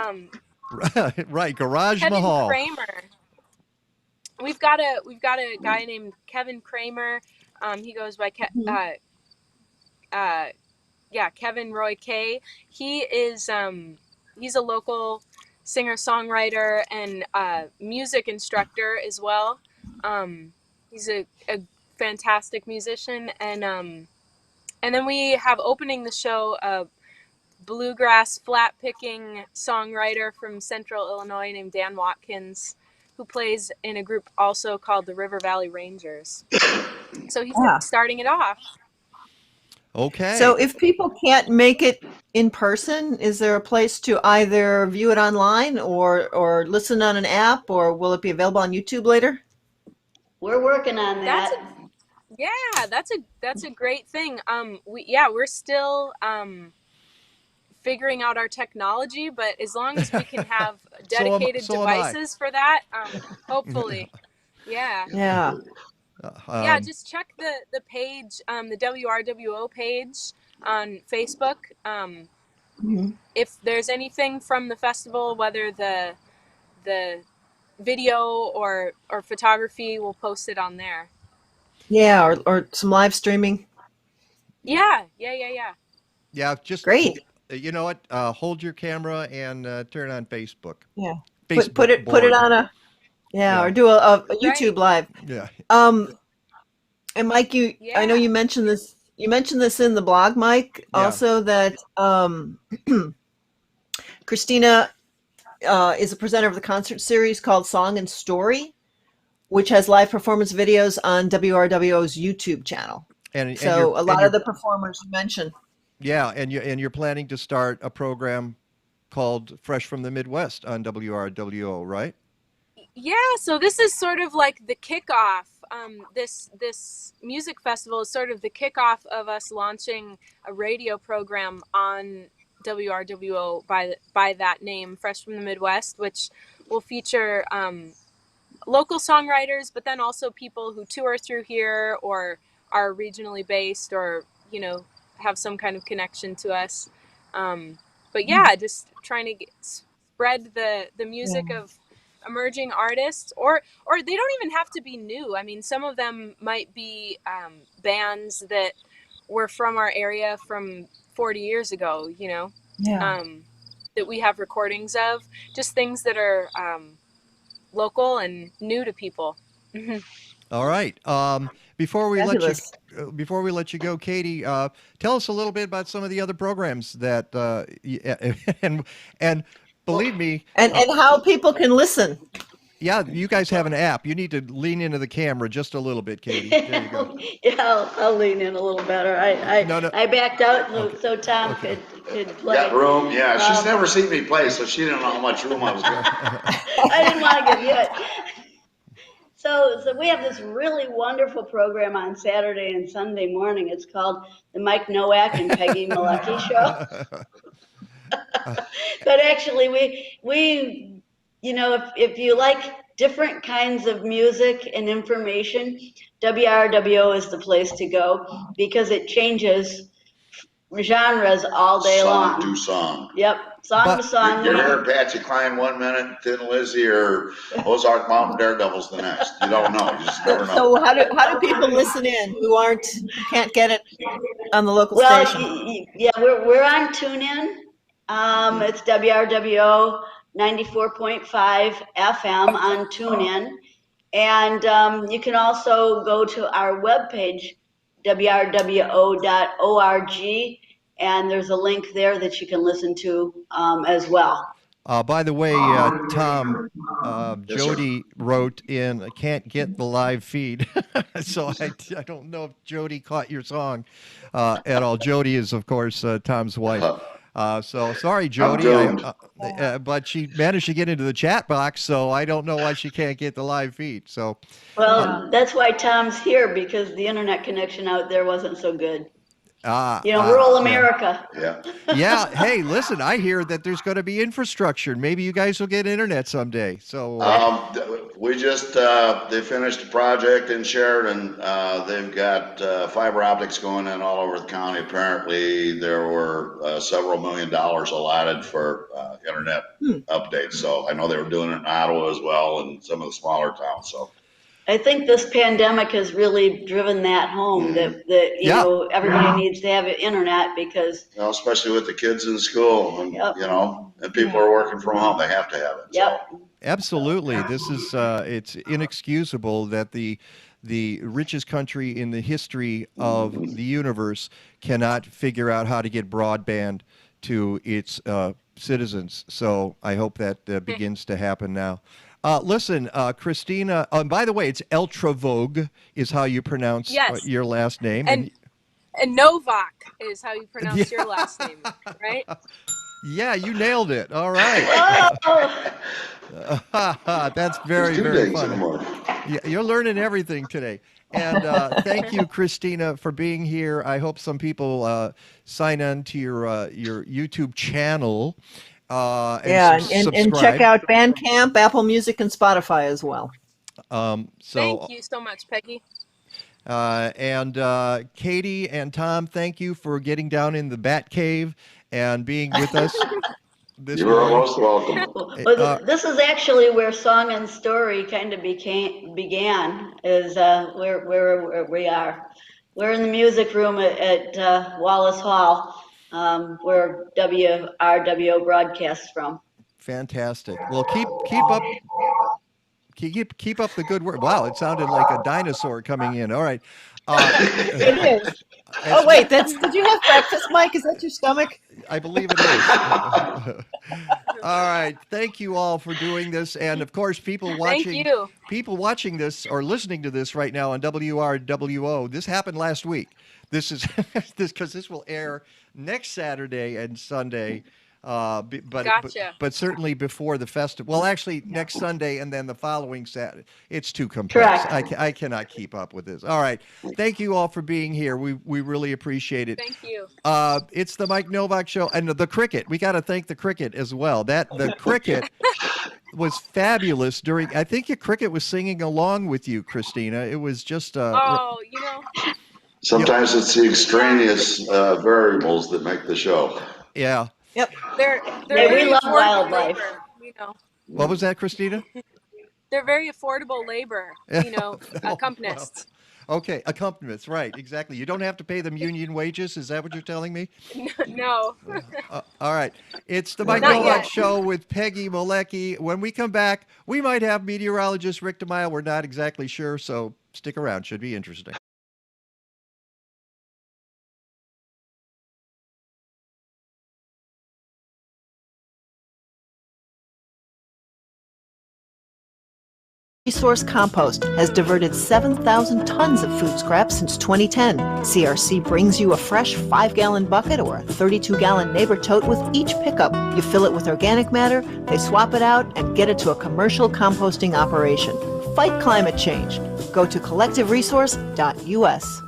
Right, Garage Kevin Mahal. Kramer. We've got a guy named Kevin Kramer. He goes by uh, yeah, Kevin Roy K. He is he's a local singer songwriter and music instructor as well. He's a fantastic musician, and then we have opening the show a bluegrass flat picking songwriter from Central Illinois named Dan Watkins, who plays in a group also called the River Valley Rangers. So he's Yeah. starting it off. Okay. So if people can't make it in person, is there a place to either view it online or listen on an app, or will it be available on YouTube later? We're working on That's that. a yeah, that's a great thing. We're still figuring out our technology, but as long as we can have dedicated So am I. devices for that, hopefully, yeah. Yeah. Yeah, Um, just check the page, the WRWO page on Facebook. Mhm. If there's anything from the festival, whether the video or photography, we'll post it on there. Yeah, or some live streaming. Yeah. yeah, just Great. you know what? Hold your camera and turn on Facebook. Yeah. Put Facebook put it board. on a, yeah, Yeah, or do a Right. YouTube live. yeah. And Mike, I know Yeah. you mentioned this. You mentioned this in the blog, Mike. Yeah. Also, that Christina is a presenter of the concert series called Song and Story, which has live performance videos on WRWO's YouTube channel. And So a lot of the performers you mentioned. yeah, and you're planning to start a program called Fresh from the Midwest on WRWO, right? Yeah, so this is sort of like the kickoff. This music festival is sort of the kickoff of us launching a radio program on WRWO by that name, Fresh from the Midwest, which will feature local songwriters, but then also people who tour through here or are regionally based or, have some kind of connection to us. But yeah, just trying to spread the music of emerging artists, or they don't even have to be new. I mean, some of them might be bands that were from our area from 40 years ago, Yeah. that we have recordings of, just things that are local and new to people. All right. Before we let you Fabulous. before we let you go, Katie, tell us a little bit about some of the other programs that and believe me, And how people can listen. yeah, you guys have an app. You need to lean into the camera just a little bit, Katie. There you go. Yeah, I'll lean in a little better. No, no. I backed out Okay. so Tom Okay. could play. Got room? Yeah, she's Um, never seen me play, so she didn't know how much room I was getting. I didn't want to give you it. So we have this really wonderful program on Saturday and Sunday morning. It's called the Mike Nowak and Peggy Malecki Show. But actually, we if you like different kinds of music and information, WRWO is the place to go because it changes genres all day Song long. to song. Yep, song to But song. You're hearing Patsy Cline one minute, Thin Lizzy, or Ozark Mountain Daredevils the next. You don't know. You just never know. So how do people listen in who can't get it on the local Well, station? yeah, we're on TuneIn. It's WRWO 94.5 FM on TuneIn. And you can also go to our webpage, wrwo.org, and there's a link there that you can listen to as well. by the way, Tom, Yes, sir. Jody wrote in, I can't get the live feed. So I don't know if Jody caught your song at all. Jody is, of course, Tom's wife. So sorry, Jody, doomed. but she managed to get into the chat box, so I don't know why she can't get the live feed. So, Well, that's why Tom's here, because the internet connection out there wasn't so good. Rural yeah. America. Yeah. Yeah. Hey, listen, I hear that there's going to be infrastructure. Maybe you guys will get internet someday. So, We just, they finished a project in Sheridan. They've got fiber optics going in all over the county. Apparently, there were several $1 million allotted for internet updates. So I know they were doing it in Ottawa as well and some of the smaller towns. So I think this pandemic has really driven that home, that Yeah. everybody needs to have internet because, especially with the kids in school and, Yep. And people are working from home, they have to have it. yep. absolutely, this is it's inexcusable that the richest country in the history of the universe cannot figure out how to get broadband to its citizens. So I hope that begins to happen now. Listen, Christina. By the way, it's Eltravogue is how you pronounce Yes. your last name, And Novak is how you pronounce Yeah. your last name, right? yeah, you nailed it. All right. That's very, There's two very days funny. anymore. Yeah, you're learning everything today. And thank you, Christina, for being here. I hope some people sign on to your YouTube channel. And and check subscribe. out Bandcamp, Apple Music, and Spotify as well. So Thank you so much, Peggy. and Katie and Tom, thank you for getting down in the Bat Cave and being with us this You are morning. most welcome. Well, this is actually where Song and Story kind of began, is where we are. We're in the music room at Wallace Hall, where WRWO broadcasts from. Fantastic. Well, keep keep up the good work. Wow, it sounded like a dinosaur coming in. All right. It is. as Oh wait, did you have breakfast, Mike? Is that your stomach? I believe it is. All right. Thank you all for doing this. And of course, Thank you. people watching this or listening to this right now on WRWO, this happened last week. This is because this will air next Saturday and Sunday. Gotcha. But certainly before the festival. Well, actually, next Sunday and then the following Saturday. It's too complex. Correct. I cannot keep up with this. All right. Thank you all for being here. We really appreciate it. Thank you. It's the Mike Nowak Show and the cricket. We got to thank the cricket as well. The cricket was fabulous during. I think your cricket was singing along with you, Christina. It was just. Oh, Sometimes it's the extraneous variables that make the show. Yeah. Yep. they're Yeah, very we love affordable wildlife. labor. What was that, Christina? They're very affordable labor. Accompanists. Okay, accompaniments, right? Exactly. You don't have to pay them union wages. Is that what you're telling me? No. All right. It's the Mike Not Nowak yet. Show with Peggy Malecki. When we come back, we might have meteorologist Rick DeMille. We're not exactly sure, so stick around. Should be interesting. Resource Compost has diverted 7,000 tons of food scrap since 2010. CRC brings you a fresh 5-gallon bucket or a 32-gallon neighbor tote with each pickup. You fill it with organic matter, they swap it out, and get it to a commercial composting operation. Fight climate change. Go to collectiveresource.us.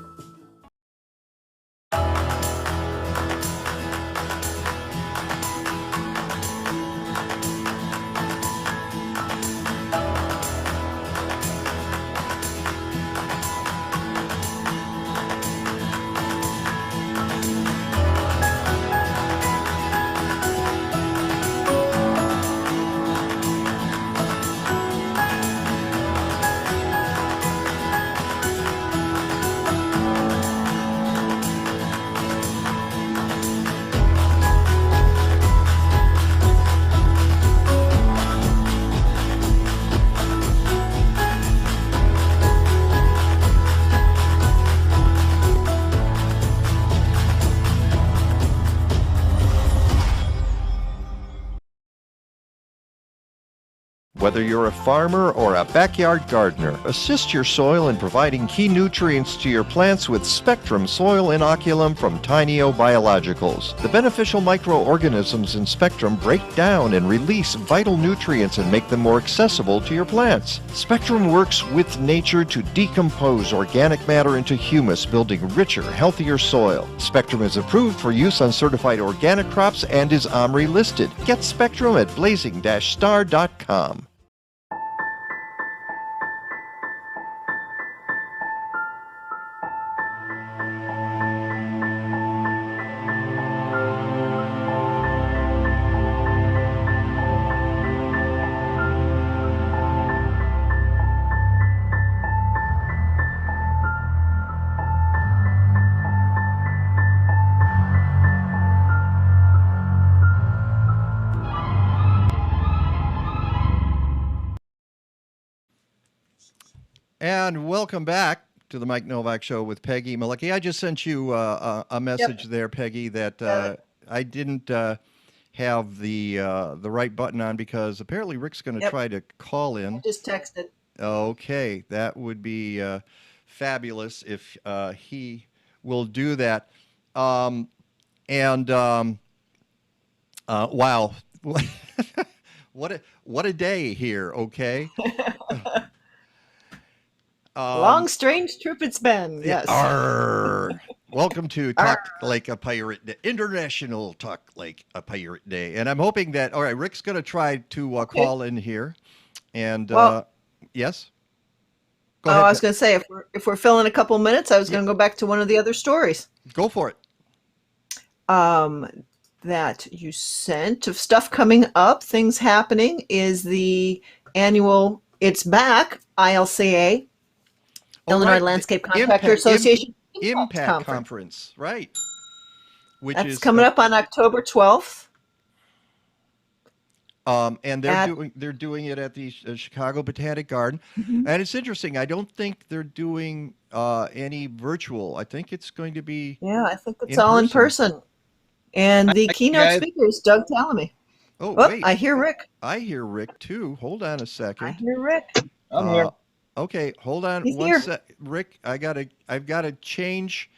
Whether you're a farmer or a backyard gardener, assist your soil in providing key nutrients to your plants with Spectrum Soil Inoculum from Tineo Biologicals. The beneficial microorganisms in Spectrum break down and release vital nutrients and make them more accessible to your plants. Spectrum works with nature to decompose organic matter into humus, building richer, healthier soil. Spectrum is approved for use on certified organic crops and is OMRI listed. Get Spectrum at blazing-star.com. And welcome back to the Mike Nowak Show with Peggy Malecki. I just sent you a message there, Peggy, that I didn't have the right button on because apparently Rick's going to try to call in. Just texted. Okay, that would be fabulous if he will do that. Wow, what a day here. Okay. Long, strange trip it's been. Yes. Welcome to Talk Like a Pirate Day, International Talk Like a Pirate Day. And I'm hoping that, all right, Rick's going to try to call in here. And yes? Go ahead. I was going to say, if we're filling a couple minutes, I was going to go back to one of the other stories. Go for it. That you sent of stuff coming up, things happening, is the annual It's Back, ILCA, Illinois Landscape Contractor Association Impact Conference, right? Which That's is coming up on October 12th. And at they're doing it at the Chicago Botanic Garden, Mhm. and it's interesting. I don't think they're doing any virtual. I think it's going to be Yeah, I think it's in all in person. person. And the keynote Guys, speaker is Doug Tallamy. Oh, Oh, wait, I hear Rick. I hear Rick too. Hold on a I second. hear Rick. I'm Uh, here. okay, hold on He's one here. sec, Rick. I've gotta change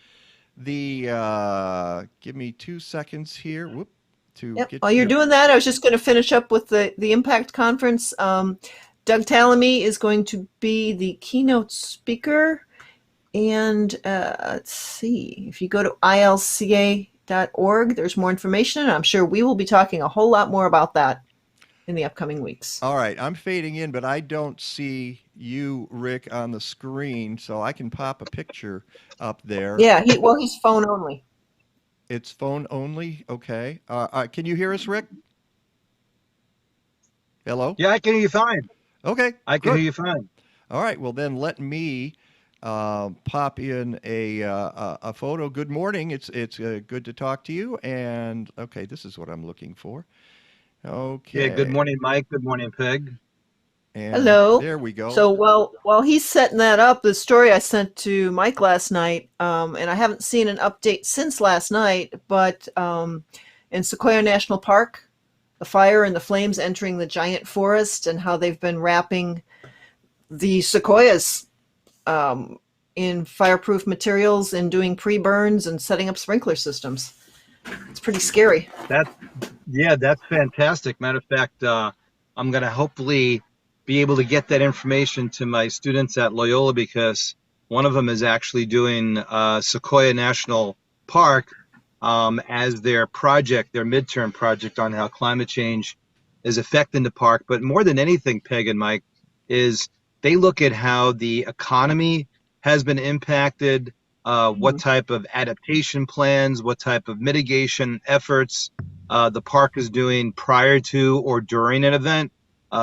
the. Give me 2 seconds here. Whoop, to Yep. get While you're you. doing that, I was just going to finish up with the Impact Conference. Doug Tallamy is going to be the keynote speaker. And let's see, if you go to ilca.org, there's more information. And I'm sure we will be talking a whole lot more about that in the upcoming weeks. All right, I'm fading in, but I don't see you, Rick, on the screen, so I can pop a picture up there. Yeah, he's phone only. It's phone only. Okay. Can you hear us, Rick? Hello? Yeah, I can hear you fine. Okay, I can good. hear you fine. All right. Well, then let me pop in a photo. Good morning. It's good to talk to you. And okay, this is what I'm looking for. Yeah, good Okay. morning, Mike. Good morning, Peg. And Hello. there we go. So while he's setting that up, the story I sent to Mike last night, and I haven't seen an update since last night, but in Sequoia National Park, the fire and the flames entering the giant forest, and how they've been wrapping the sequoias in fireproof materials and doing pre-burns and setting up sprinkler systems. It's pretty scary. That's fantastic. Matter of fact, I'm going to hopefully be able to get that information to my students at Loyola because one of them is actually doing Sequoia National Park as their project, their midterm project on how climate change is affecting the park. But more than anything, Peg and Mike, is they look at how the economy has been impacted, what type of adaptation plans, what type of mitigation efforts the park is doing prior to or during an event.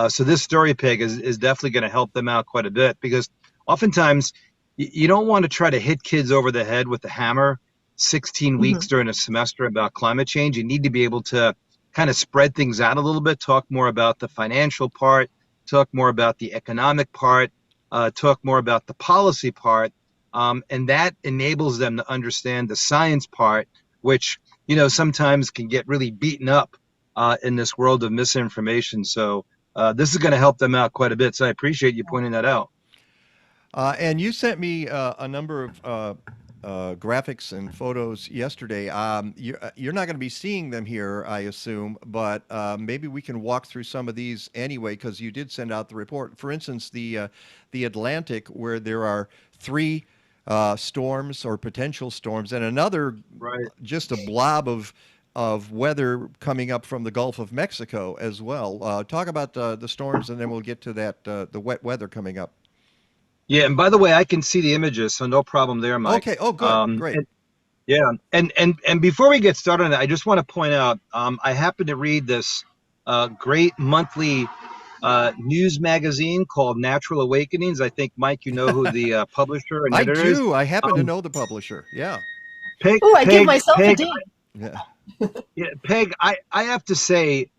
So this story, Peg, is definitely going to help them out quite a bit because oftentimes you don't want to try to hit kids over the head with a hammer 16 weeks during a semester about climate change. You need to be able to kind of spread things out a little bit, talk more about the financial part, talk more about the economic part, talk more about the policy part. And that enables them to understand the science part, which, sometimes can get really beaten up in this world of misinformation. So this is going to help them out quite a bit. So I appreciate you pointing that out. And you sent me a number of graphics and photos yesterday. You're not going to be seeing them here, I assume, but maybe we can walk through some of these anyway, because you did send out the report. For instance, the Atlantic, where there are three storms or potential storms, and another Right. just a blob of weather coming up from the Gulf of Mexico as well. Talk about the storms, and then we'll get to that the wet weather coming up. Yeah, and by the way, I can see the images, so no problem there, Mike. Okay. Oh, good. Great. And before we get started on that, I just want to point out, I happened to read this great monthly news magazine called Natural Awakenings. I think, Mike, you know who the publisher and I editor is. do. I happen to know the publisher. Yeah. Peg, Oh, I give Peg, myself a Peg, D. Yeah. yeah, Peg, I have to say,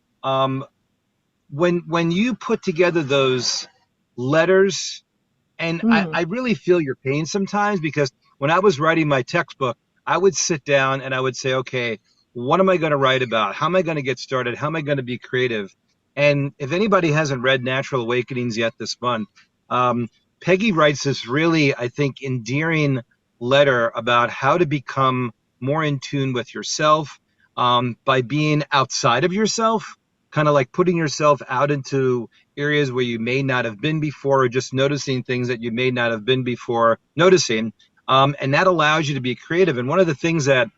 when you put together those letters, and I really feel your pain sometimes because when I was writing my textbook, I would sit down and I would say, okay, what am I going to write about? How am I going to get started? How am I going to be creative? And if anybody hasn't read Natural Awakenings yet this month, Peggy writes this really, I think, endearing letter about how to become more in tune with yourself by being outside of yourself, kind of like putting yourself out into areas where you may not have been before, or just noticing things that you may not have been before noticing. And that allows you to be creative. And one of the things that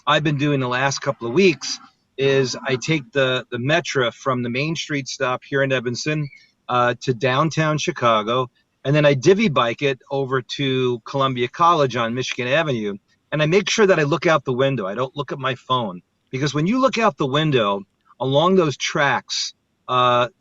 I've been doing the last couple of weeks is I take the Metra from the Main Street stop here in Evanston to downtown Chicago, and then I divvy bike it over to Columbia College on Michigan Avenue. And I make sure that I look out the window. I don't look at my phone, because when you look out the window along those tracks,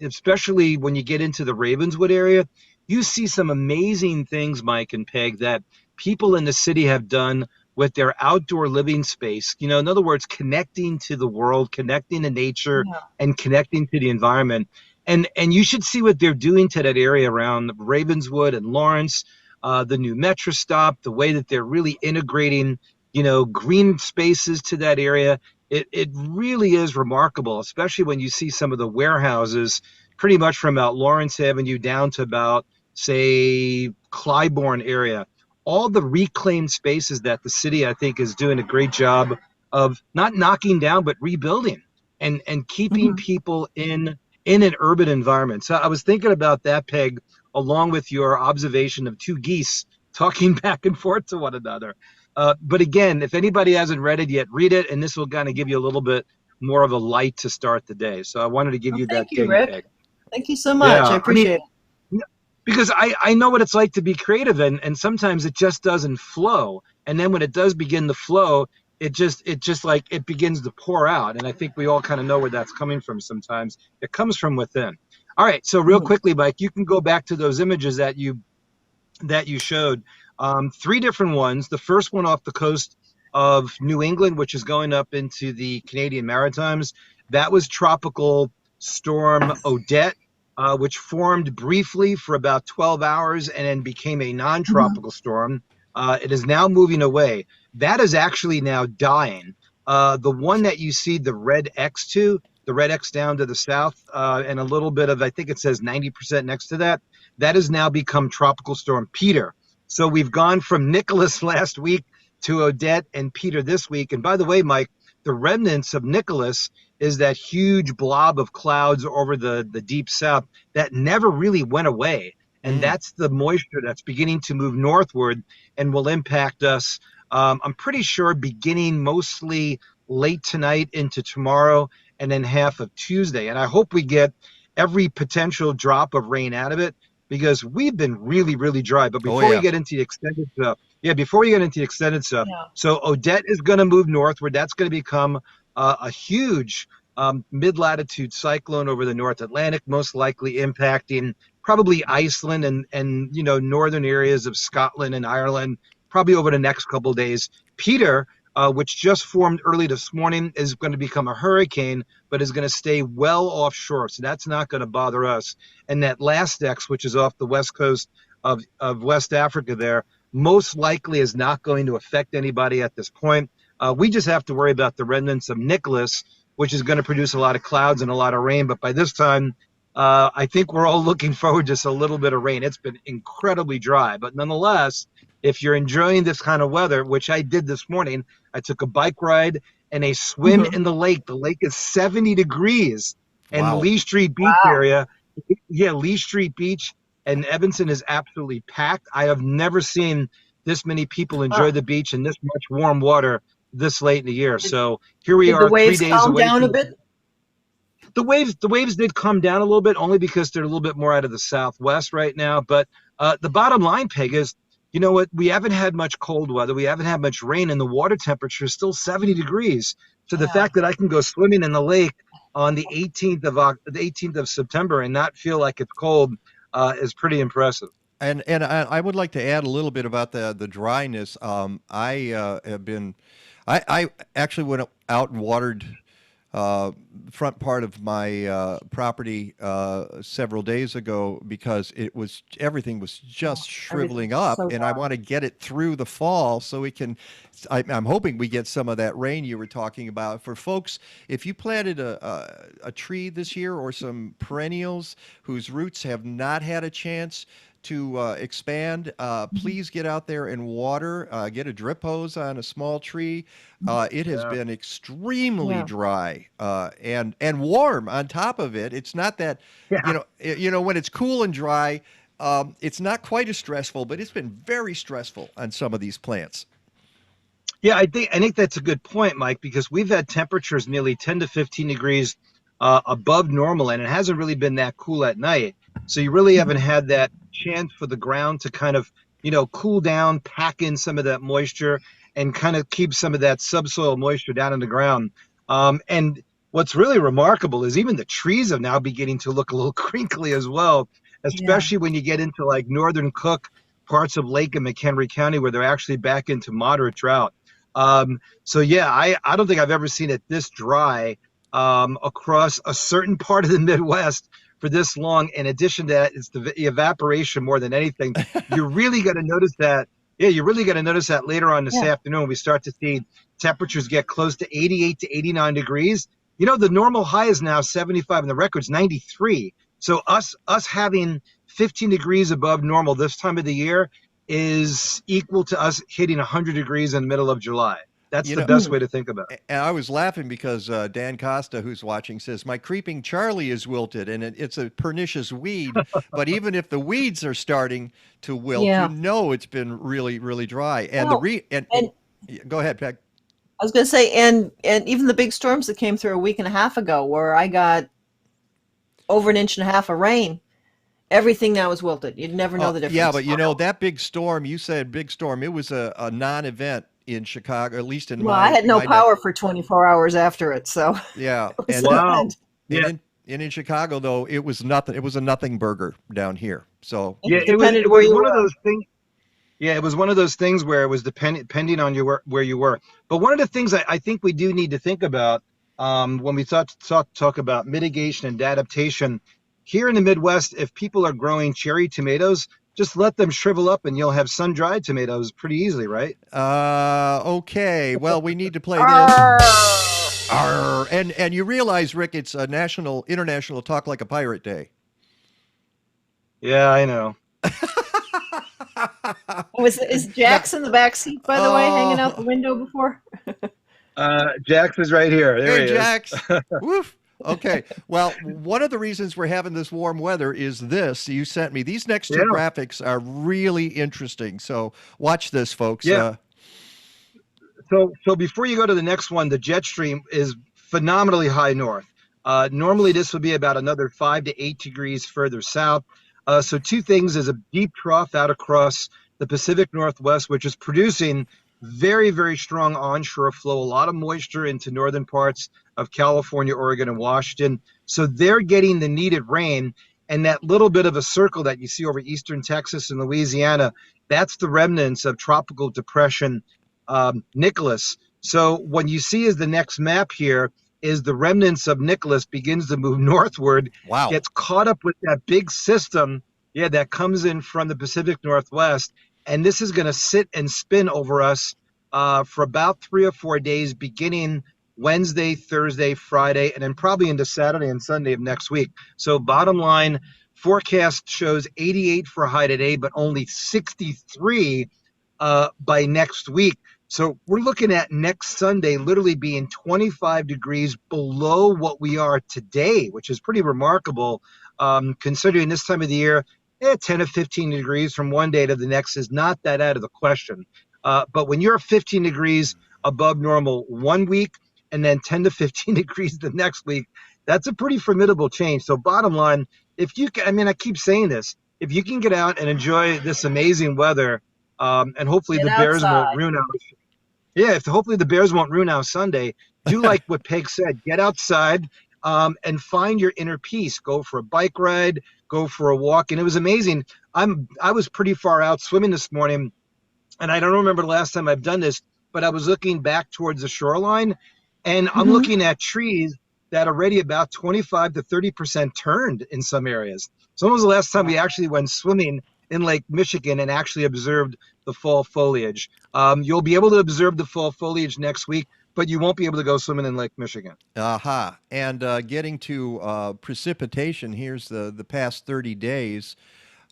especially when you get into the Ravenswood area, you see some amazing things, Mike and Peg, that people in the city have done with their outdoor living space. You know, in other words, connecting to the world, connecting to nature, Yeah. and connecting to the environment. And you should see what they're doing to that area around Ravenswood and Lawrence, the new metro stop, the way that they're really integrating, you know, green spaces to that area. It really is remarkable, especially when you see some of the warehouses pretty much from about Lawrence Avenue down to about, say, Clybourne area. All the reclaimed spaces that the city, I think, is doing a great job of not knocking down, but rebuilding and keeping people in an urban environment. So I was thinking about that, Peg, along with your observation of two geese talking back and forth to one another. But again, if anybody hasn't read it yet, read it, and this will kind of give you a little bit more of a light to start the day. So I wanted to give Well, you that thank you, ding, Rick. Peg. Thank you so much. I Yeah, I mean, appreciate it. because I know what it's like to be creative, and sometimes it just doesn't flow. And then when it does begin to flow, it just like it begins to pour out. And I think we all kind of know where that's coming from sometimes. It comes from within. All right, so real quickly, Mike, you can go back to those images that you showed. Three different ones. The first one off the coast of New England, which is going up into the Canadian Maritimes. That was Tropical Storm Odette, which formed briefly for about 12 hours and then became a non-tropical storm. It is now moving away. That is actually now dying. The one that you see the red X to, the red X down to the south, and a little bit of, I think it says 90% next to that, that has now become Tropical Storm Peter. So we've gone from Nicholas last week to Odette and Peter this week. And by the way, Mike, the remnants of Nicholas is that huge blob of clouds over the deep south that never really went away. And that's the moisture that's beginning to move northward and will impact us, I'm pretty sure, beginning mostly late tonight into tomorrow and then half of Tuesday. And I hope we get every potential drop of rain out of it, because we've been really, really dry. But before we get into the extended stuff, Yeah. so Odette is going to move northward. That's going to become a huge mid-latitude cyclone over the North Atlantic, most likely impacting probably Iceland and northern areas of Scotland and Ireland, probably over the next couple of days. Peter, which just formed early this morning, is going to become a hurricane, but is going to stay well offshore. So that's not going to bother us. And that last X, which is off the west coast of West Africa there, most likely is not going to affect anybody at this point. We just have to worry about the remnants of Nicholas, which is going to produce a lot of clouds and a lot of rain. But by this time, I think we're all looking forward to just a little bit of rain. It's been incredibly dry. But nonetheless, if you're enjoying this kind of weather, which I did this morning, I took a bike ride and a swim in the lake. The lake is 70 degrees. And Wow. Lee Street Beach area, Lee Street Beach and Evanston is absolutely packed. I have never seen this many people enjoy the beach in this much warm water this late in the year. So here we Did are, the waves 3 days calm away down from a bit? the waves did come down a little bit, only because they're a little bit more out of the southwest right now. But the bottom line, Peg, is, you know what? We haven't had much cold weather. We haven't had much rain, and the water temperature is still 70 degrees. So the fact that I can go swimming in the lake on the 18th of September and not feel like it's cold is pretty impressive. And I would like to add a little bit about the dryness. I actually went out and watered front part of my property several days ago, because everything was just shriveling up, so and I want to get it through the fall so we can. I'm hoping we get some of that rain you were talking about. For folks, if you planted a tree this year or some perennials whose roots have not had a chance to expand, please get out there and water. Get a drip hose on a small tree. It has been extremely dry and warm on top of it. It's not that when it's cool and dry, it's not quite as stressful, but it's been very stressful on some of these plants. Yeah, I think that's a good point, Mike, because we've had temperatures nearly 10 to 15 degrees above normal, and it hasn't really been that cool at night. So you really haven't had that chance for the ground to kind of, cool down, pack in some of that moisture, and kind of keep some of that subsoil moisture down in the ground. And what's really remarkable is even the trees are now beginning to look a little crinkly as well, especially when you get into like northern Cook, parts of Lake and McHenry County, where they're actually back into moderate drought. So yeah, I don't think I've ever seen it this dry across a certain part of the Midwest for this long. In addition to that, it's the evaporation more than anything. You're really going to notice that. Yeah, you're really going to notice that later on this Yeah. afternoon when we start to see temperatures get close to 88 to 89 degrees. You know, the normal high is now 75 and the record's 93. So us having 15 degrees above normal this time of the year is equal to us hitting 100 degrees in the middle of July. That's You the know, best way to think about it. and I was laughing because Dan Costa, who's watching, says, "My creeping Charlie is wilted, and it's a pernicious weed. But even if the weeds are starting to wilt, you Yeah. know it's been really, really dry." And Well, and go ahead, Peg. I was going to say, and even the big storms that came through a week and a half ago, where I got over an inch and a half of rain, everything now is wilted. You'd never know the difference. Yeah, but you know that big storm. You said big storm. It was a non-event in Chicago, at least in Well, I had no my neck. power for 24 hours after it, so Yeah, it was and an Wow. event. Yeah. in Chicago though, it was nothing. It was a nothing burger down here. So Yeah, It depended where you one of were. those things. Yeah, it was one of those things where it was depending on where you were. But one of the things I think we do need to think about when we talk about mitigation and adaptation here in the Midwest, if people are growing cherry tomatoes, just let them shrivel up and you'll have sun-dried tomatoes pretty easily, right? okay. Well, we need to play this. Arr! Arr. And you realize, Rick, it's a international Talk Like a Pirate Day. Yeah, I know. Is Jax in the back seat, by the way, hanging out the window before? Jax is right here. There Hey, he Jax. Woof. Okay. Well, one of the reasons we're having this warm weather is this. You sent me. These next two Yeah. graphics are really interesting. So watch this, folks. Yeah. So before you go to the next one, the jet stream is phenomenally high north. Normally this would be about another 5 to 8 degrees further south. So two things is a deep trough out across the Pacific Northwest, which is producing very, very strong onshore flow, a lot of moisture into northern parts of California, Oregon, and Washington. So they're getting the needed rain. And that little bit of a circle that you see over eastern Texas and Louisiana, that's the remnants of tropical depression Nicholas. So what you see is the next map here is the remnants of Nicholas begins to move northward, Wow. gets caught up with that big system, that comes in from the Pacific Northwest. And this is going to sit and spin over us for about 3 or 4 days, beginning Wednesday, Thursday, Friday, and then probably into Saturday and Sunday of next week. So bottom line, forecast shows 88 for a high today, but only 63 by next week. So we're looking at next Sunday literally being 25 degrees below what we are today, which is pretty remarkable considering this time of the year. 10 to 15 degrees from one day to the next is not that out of the question. But when you're 15 degrees above normal one week and then 10 to 15 degrees the next week, that's a pretty formidable change. So bottom line, if you can, I keep saying this, if you can get out and enjoy this amazing weather, and hopefully Get the Bears outside. won't ruin our hopefully the Bears won't ruin our Sunday. Do like what Peg said, get outside and find your inner peace. Go for a bike ride, go for a walk. And it was amazing. I was pretty far out swimming this morning, and I don't remember the last time I've done this, but I was looking back towards the shoreline, and I'm looking at trees that are already about 25 to 30% turned in some areas. So when was the last time we actually went swimming in Lake Michigan and actually observed the fall foliage? You'll be able to observe the fall foliage next week, but you won't be able to go swimming in Lake Michigan. Aha. And getting to precipitation, here's the past 30 days,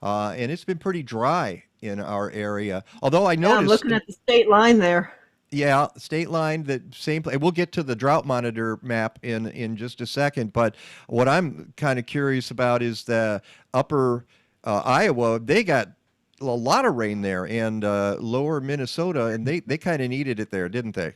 and it's been pretty dry in our area. Although I Yeah, noticed, I'm looking at the state line there. yeah, state line, the same place. We'll get to the drought monitor map in just a second. But what I'm kind of curious about is the upper Iowa. They got a lot of rain there, and lower Minnesota, and they kind of needed it there, didn't they?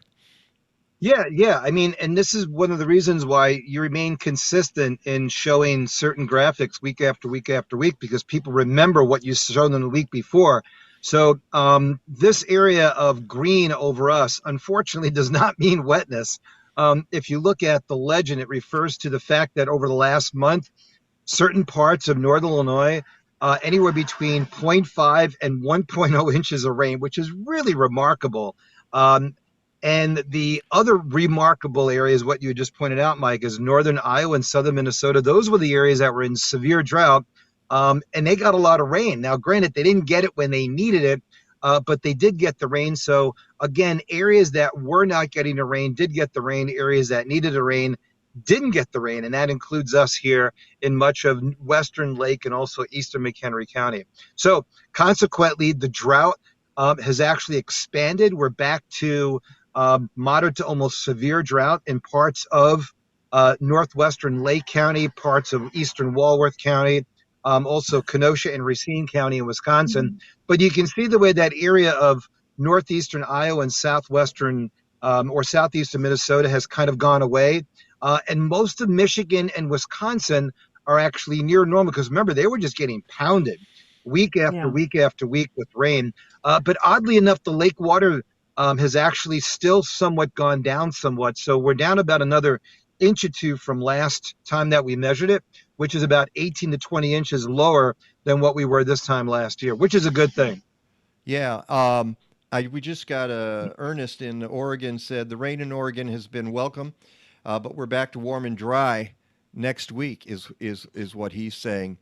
Yeah. And this is one of the reasons why you remain consistent in showing certain graphics week after week after week, because people remember what you showed them the week before. So this area of green over us, unfortunately, does not mean wetness. If you look at the legend, it refers to the fact that over the last month, certain parts of northern Illinois, anywhere between 0.5 and 1.0 inches of rain, which is really remarkable. And the other remarkable area is what you just pointed out, Mike, is northern Iowa and southern Minnesota. Those were the areas that were in severe drought, and they got a lot of rain. Now, granted, they didn't get it when they needed it, but they did get the rain. So, again, areas that were not getting the rain did get the rain. Areas that needed the rain didn't get the rain, and that includes us here in much of western Lake and also eastern McHenry County. So, consequently, the drought has actually expanded. We're back to moderate to almost severe drought in parts of northwestern Lake County, parts of eastern Walworth County, also Kenosha and Racine County in Wisconsin. But you can see the way that area of northeastern Iowa and southwestern or southeastern Minnesota has kind of gone away. And most of Michigan and Wisconsin are actually near normal because remember, they were just getting pounded week after week after week with rain. But oddly enough, the lake water has actually still somewhat gone down somewhat. So we're down about another inch or two from last time that we measured it, which is about 18 to 20 inches lower than what we were this time last year, which is a good thing. Yeah. We just got Ernest in Oregon said the rain in Oregon has been welcome, but we're back to warm and dry next week is what he's saying.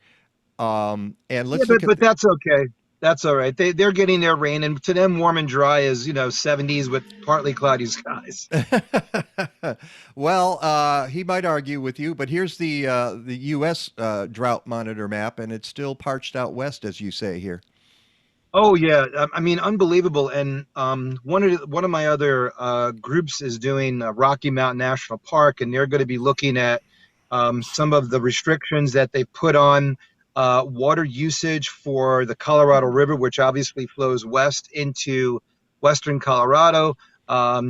And let's look but that's okay. That's all right. They're getting their rain, and to them, warm and dry is 70s with partly cloudy skies. Well, he might argue with you, but here's the U.S. Drought monitor map, and it's still parched out west, as you say here. Oh yeah, I mean unbelievable. And one of my other groups is doing Rocky Mountain National Park, and they're going to be looking at some of the restrictions that they put on water usage for the Colorado River, which obviously flows west into western Colorado,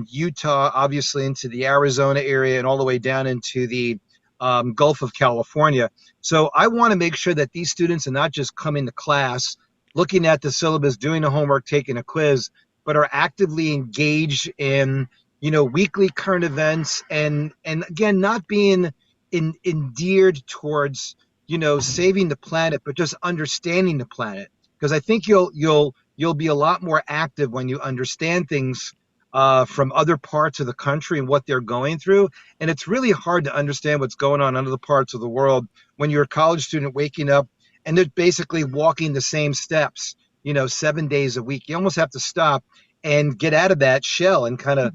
Utah, obviously into the Arizona area, and all the way down into the Gulf of California. So I want to make sure that these students are not just coming to class, looking at the syllabus, doing the homework, taking a quiz, but are actively engaged in weekly current events, and again, not being endeared towards saving the planet, but just understanding the planet. Because I think you'll be a lot more active when you understand things from other parts of the country and what they're going through. And it's really hard to understand what's going on in other parts of the world when you're a college student waking up and they're basically walking the same steps, 7 days a week. You almost have to stop and get out of that shell and kind of,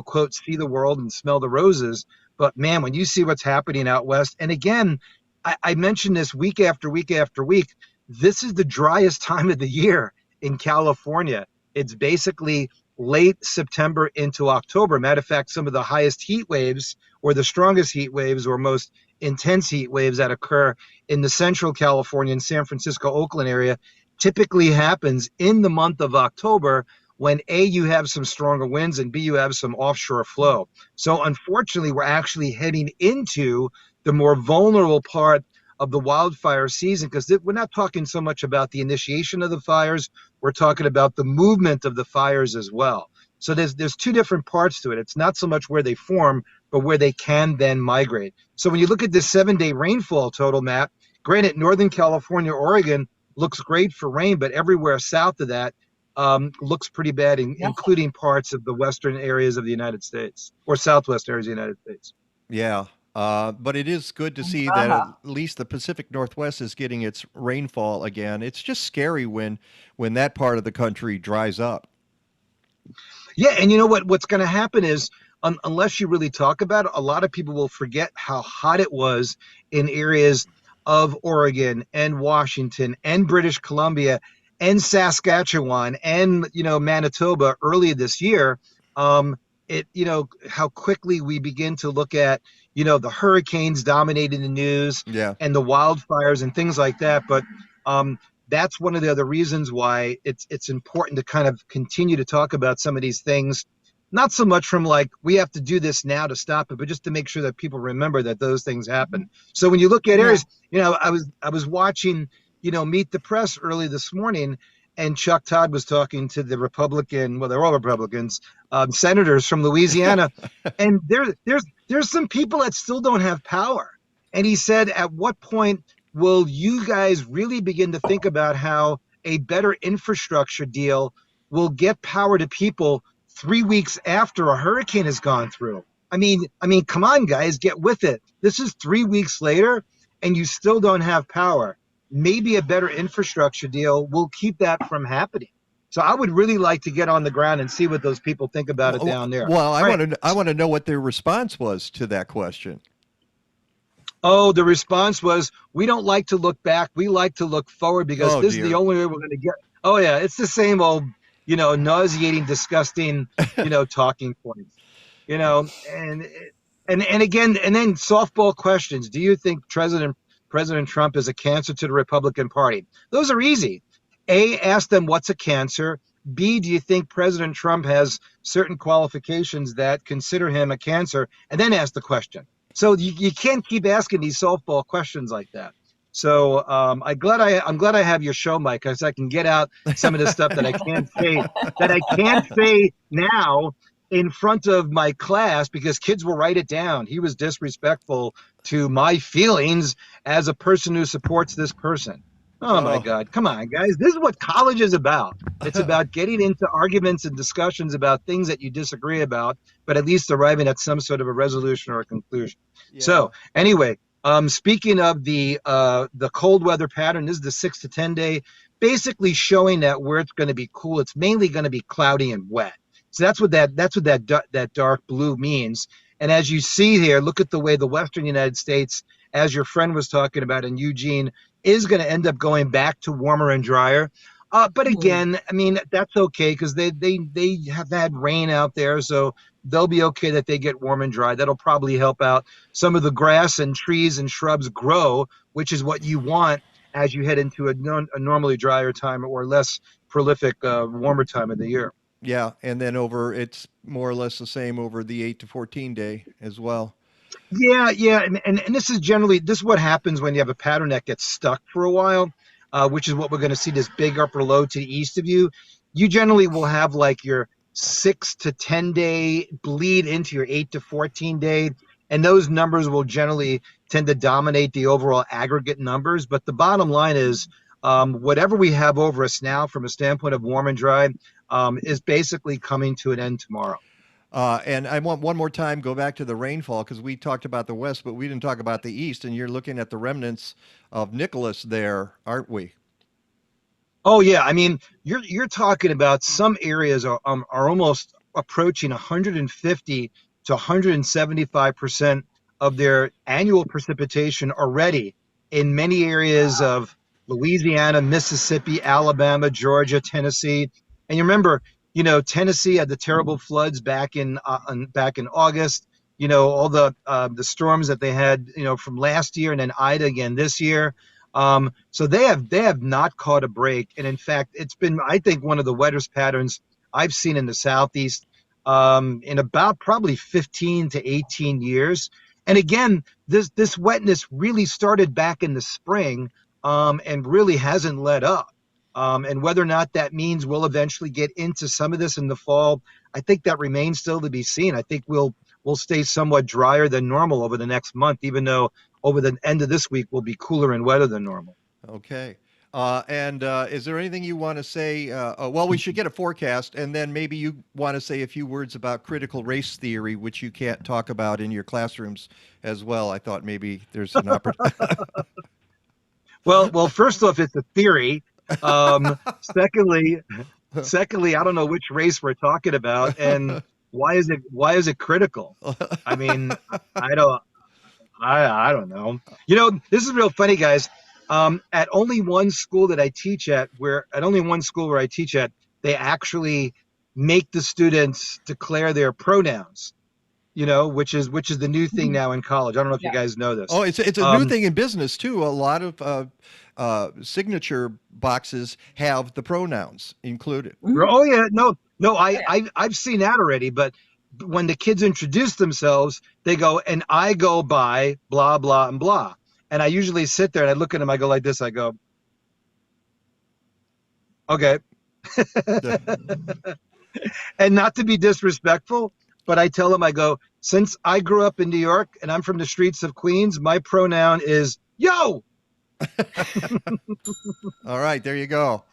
quote, see the world and smell the roses. But man, when you see what's happening out west, and again, I mentioned this week after week after week, this is the driest time of the year in California. It's basically late September into October. Matter of fact, some of the highest heat waves or the strongest heat waves or most intense heat waves that occur in the central California and San Francisco, Oakland area typically happens in the month of October when A, you have some stronger winds, and B, you have some offshore flow. So unfortunately, we're actually heading into the more vulnerable part of the wildfire season, because we're not talking so much about the initiation of the fires, we're talking about the movement of the fires as well. So there's two different parts to it. It's not so much where they form, but where they can then migrate. So when you look at this 7-day rainfall total map, granted, Northern California, Oregon looks great for rain, but everywhere south of that looks pretty bad, including parts of the western areas of the United States or southwest areas of the United States. Yeah. But it is good to see that at least the Pacific Northwest is getting its rainfall again. It's just scary when that part of the country dries up. Yeah, and you know what's going to happen is unless you really talk about it, a lot of people will forget how hot it was in areas of Oregon and Washington and British Columbia and Saskatchewan and Manitoba earlier this year. How quickly we begin to look at the hurricanes dominating the news, and the wildfires and things like that. But that's one of the other reasons why it's important to kind of continue to talk about some of these things, not so much from like we have to do this now to stop it, but just to make sure that people remember that those things happen. So when you look at areas, I was watching Meet the Press early this morning, and Chuck Todd was talking to the Republican, well, they're all Republicans, senators from Louisiana, and there's some people that still don't have power. And he said, at what point will you guys really begin to think about how a better infrastructure deal will get power to people 3 weeks after a hurricane has gone through. I mean, come on, guys, get with it. This is 3 weeks later, and you still don't have power. Maybe a better infrastructure deal will keep that from happening. So I would really like to get on the ground and see what those people think about it down there. Well, All right. I want to know what their response was to that question. Oh, the response was, we don't like to look back. We like to look forward because Oh this is the dear. only way we're going to get. Oh, yeah. It's the same old, nauseating, disgusting, talking points, and again, and then softball questions. Do you think President Trump is a cancer to the Republican Party? Those are easy. A, ask them what's a cancer. B, do you think President Trump has certain qualifications that consider him a cancer? And then ask the question. So you can't keep asking these softball questions like that. So I'm glad I have your show, Mike, because I can get out some of the stuff that I can't say now in front of my class because kids will write it down. He was disrespectful to my feelings as a person who supports this person. Oh my God. Come on, guys. This is what college is about. It's about getting into arguments and discussions about things that you disagree about, but at least arriving at some sort of a resolution or a conclusion. Yeah. So anyway, speaking of the cold weather pattern, this is the 6 to 10 day, basically showing that where it's going to be cool, it's mainly going to be cloudy and wet. So that's what that dark blue means. And as you see here, look at the way the western United States, as your friend was talking about in Eugene, is going to end up going back to warmer and drier. But again, I mean, that's okay because they have had rain out there, so they'll be okay that they get warm and dry. That'll probably help out some of the grass and trees and shrubs grow, which is what you want as you head into a normally drier time or less prolific, warmer time of the year. Yeah, and then it's more or less the same over the 8 to 14 day as well. Yeah, and this is what happens when you have a pattern that gets stuck for a while, which is what we're going to see, this big upper low to the east of you. You generally will have like your 6 to 10 day bleed into your 8 to 14 day, and those numbers will generally tend to dominate the overall aggregate numbers. But the bottom line is, whatever we have over us now from a standpoint of warm and dry is basically coming to an end tomorrow. And I want one more time go back to the rainfall because we talked about the west, but we didn't talk about the east. And you're looking at the remnants of Nicholas there, aren't we? Oh yeah, I mean you're talking about some areas are almost approaching 150 to 175% of their annual precipitation already in many areas of Louisiana, Mississippi, Alabama, Georgia, Tennessee. And you remember, Tennessee had the terrible floods back in August. All the storms that they had, from last year, and then Ida again this year. So they have not caught a break, and in fact, it's been, I think, one of the wettest patterns I've seen in the Southeast in about probably 15 to 18 years. And again, this wetness really started back in the spring and really hasn't let up. And whether or not that means we'll eventually get into some of this in the fall, I think that remains still to be seen. I think we'll stay somewhat drier than normal over the next month, even though over the end of this week will be cooler and wetter than normal. Okay. And is there anything you want to say? Well, we should get a forecast, and then maybe you want to say a few words about critical race theory, which you can't talk about in your classrooms as well. I thought maybe there's an opportunity. Well, first off, it's a theory. Secondly, I don't know which race we're talking about, and why is it critical? I mean, I don't know. This is real funny, guys. At only one school where I teach at, they actually make the students declare their pronouns. Which is the new thing now in college. I don't know if you guys know this. Oh, it's a new thing in business too. A lot of signature boxes have the pronouns included. Oh yeah, no, I've seen that already. But when the kids introduce themselves, they go, and I go by blah blah and blah. And I usually sit there and I look at them. I go like this. I go, okay. And not to be disrespectful, but I tell them, I go, since I grew up in New York and I'm from the streets of Queens, my pronoun is yo. All right, there you go.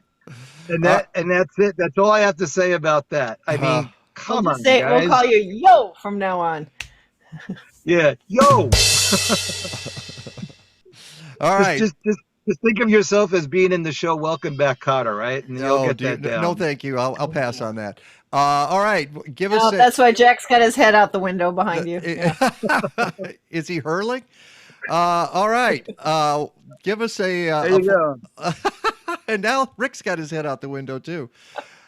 And that's it. That's all I have to say about that. I mean, Come We'll on, just say guys. we'll call you Yo from now on. Yeah, yo. All right. Just think of yourself as being in the show Welcome Back, Kotter, right? And you'll get that down. No, thank you. I'll pass on that. All right, give us. That's why Jack's got his head out the window behind you. Yeah. Is he hurling? All right. Give us a. There you go. And now Rick's got his head out the window too.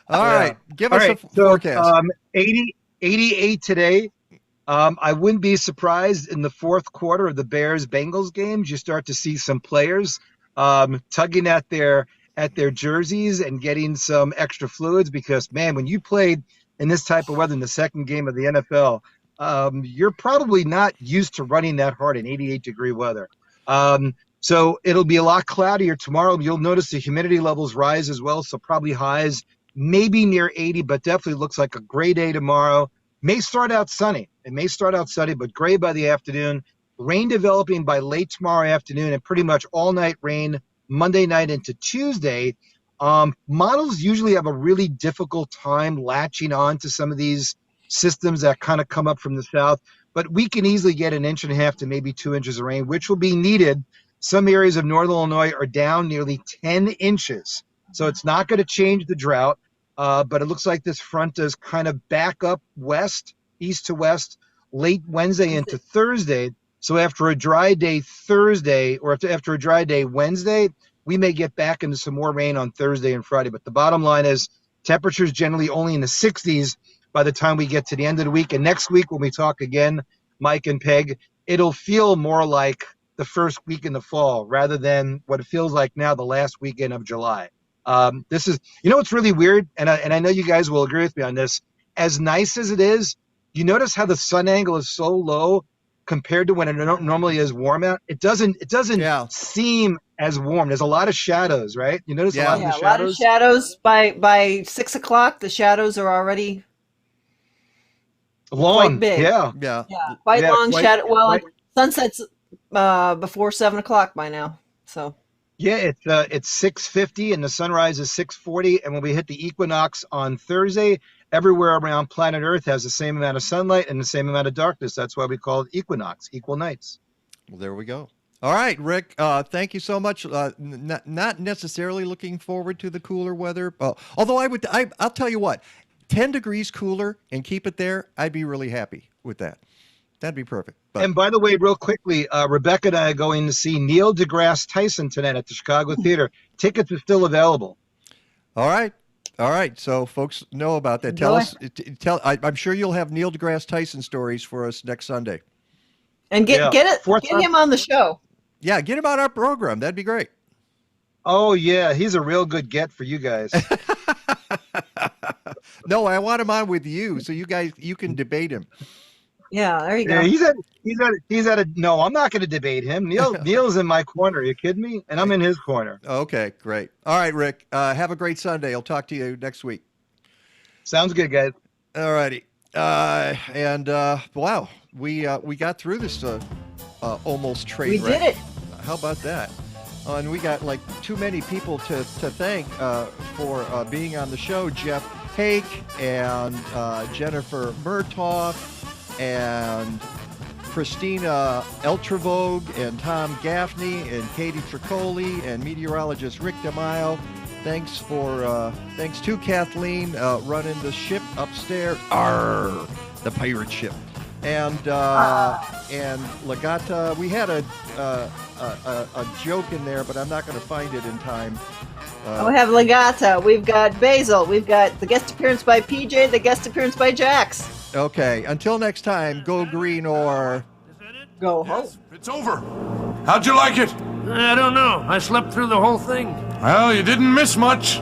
All Yeah. right, give All us right, a forecast. 88 today. I wouldn't be surprised in the fourth quarter of the Bears-Bengals games, you start to see some players tugging at their jerseys and getting some extra fluids because, man, when you played in this type of weather in the second game of the NFL, you're probably not used to running that hard in 88-degree weather. So it'll be a lot cloudier tomorrow. You'll notice the humidity levels rise as well, so probably highs maybe near 80, but definitely looks like a gray day tomorrow. May start out sunny. It may start out sunny, but gray by the afternoon. Rain developing by late tomorrow afternoon and pretty much all night rain Monday night into Tuesday. Models usually have a really difficult time latching on to some of these systems that kind of come up from the south, but we can easily get 1.5 inches to maybe 2 inches of rain, which will be needed. Some areas of northern Illinois are down nearly 10 inches. So it's not going to change the drought. But it looks like this front does kind of back up west, east to west, late Wednesday into Thursday. So after a dry day Thursday, or after a dry day Wednesday, we may get back into some more rain on Thursday and Friday. But the bottom line is temperatures generally only in the 60s by the time we get to the end of the week. And next week when we talk again, Mike and Peg, it'll feel more like the first week in the fall rather than what it feels like now, the last weekend of July. This is, it's really weird, and I know you guys will agree with me on this. As nice as it is, you notice how the sun angle is so low compared to when it normally is warm out. It doesn't seem as warm. There's a lot of shadows, right? You notice a lot of the shadows. A lot of shadows. By 6 o'clock, the shadows are already long. Quite big. Yeah. Quite long shadow. Well, sunset's before 7 o'clock by now. So. Yeah, it's 6:50 and the sunrise is 6:40. And when we hit the equinox on Thursday, everywhere around planet Earth has the same amount of sunlight and the same amount of darkness. That's why we call it equinox, equal nights. Well, there we go. All right, Rick, thank you so much. Not necessarily looking forward to the cooler weather. Although I'll tell you what, 10 degrees cooler and keep it there, I'd be really happy with that. That'd be perfect. But. And by the way, real quickly, Rebecca and I are going to see Neil deGrasse Tyson tonight at the Chicago Theater. Tickets are still available. All right. So folks know about that. I'm sure you'll have Neil deGrasse Tyson stories for us next Sunday. And get him on the show. Yeah, get him on our program. That'd be great. Oh yeah, he's a real good get for you guys. No, I want him on with you, so you can debate him. Yeah, there you go. Yeah, he's at a no. I'm not going to debate him. Neil's in my corner. Are you kidding me? And I'm in his corner. Okay, great. All right, Rick. Have a great Sunday. I'll talk to you next week. Sounds good, guys. All righty. Wow, we got through this almost train wreck. We did it. How about that? And we got like too many people to thank for being on the show. Jeff Hake and Jennifer Murtaugh and Christina Eltravogue and Tom Gaffney and Katie Tricoli and meteorologist Rick DeMaio. Thanks to Kathleen running the ship upstairs. Arr, the pirate ship. And Legata, we had a joke in there, but I'm not going to find it in time. We have Legata. We've got Basil. We've got the guest appearance by PJ, the guest appearance by Jax. Okay, until next time, go green or go home. It's over. How'd you like it? I don't know. I slept through the whole thing. Well, you didn't miss much.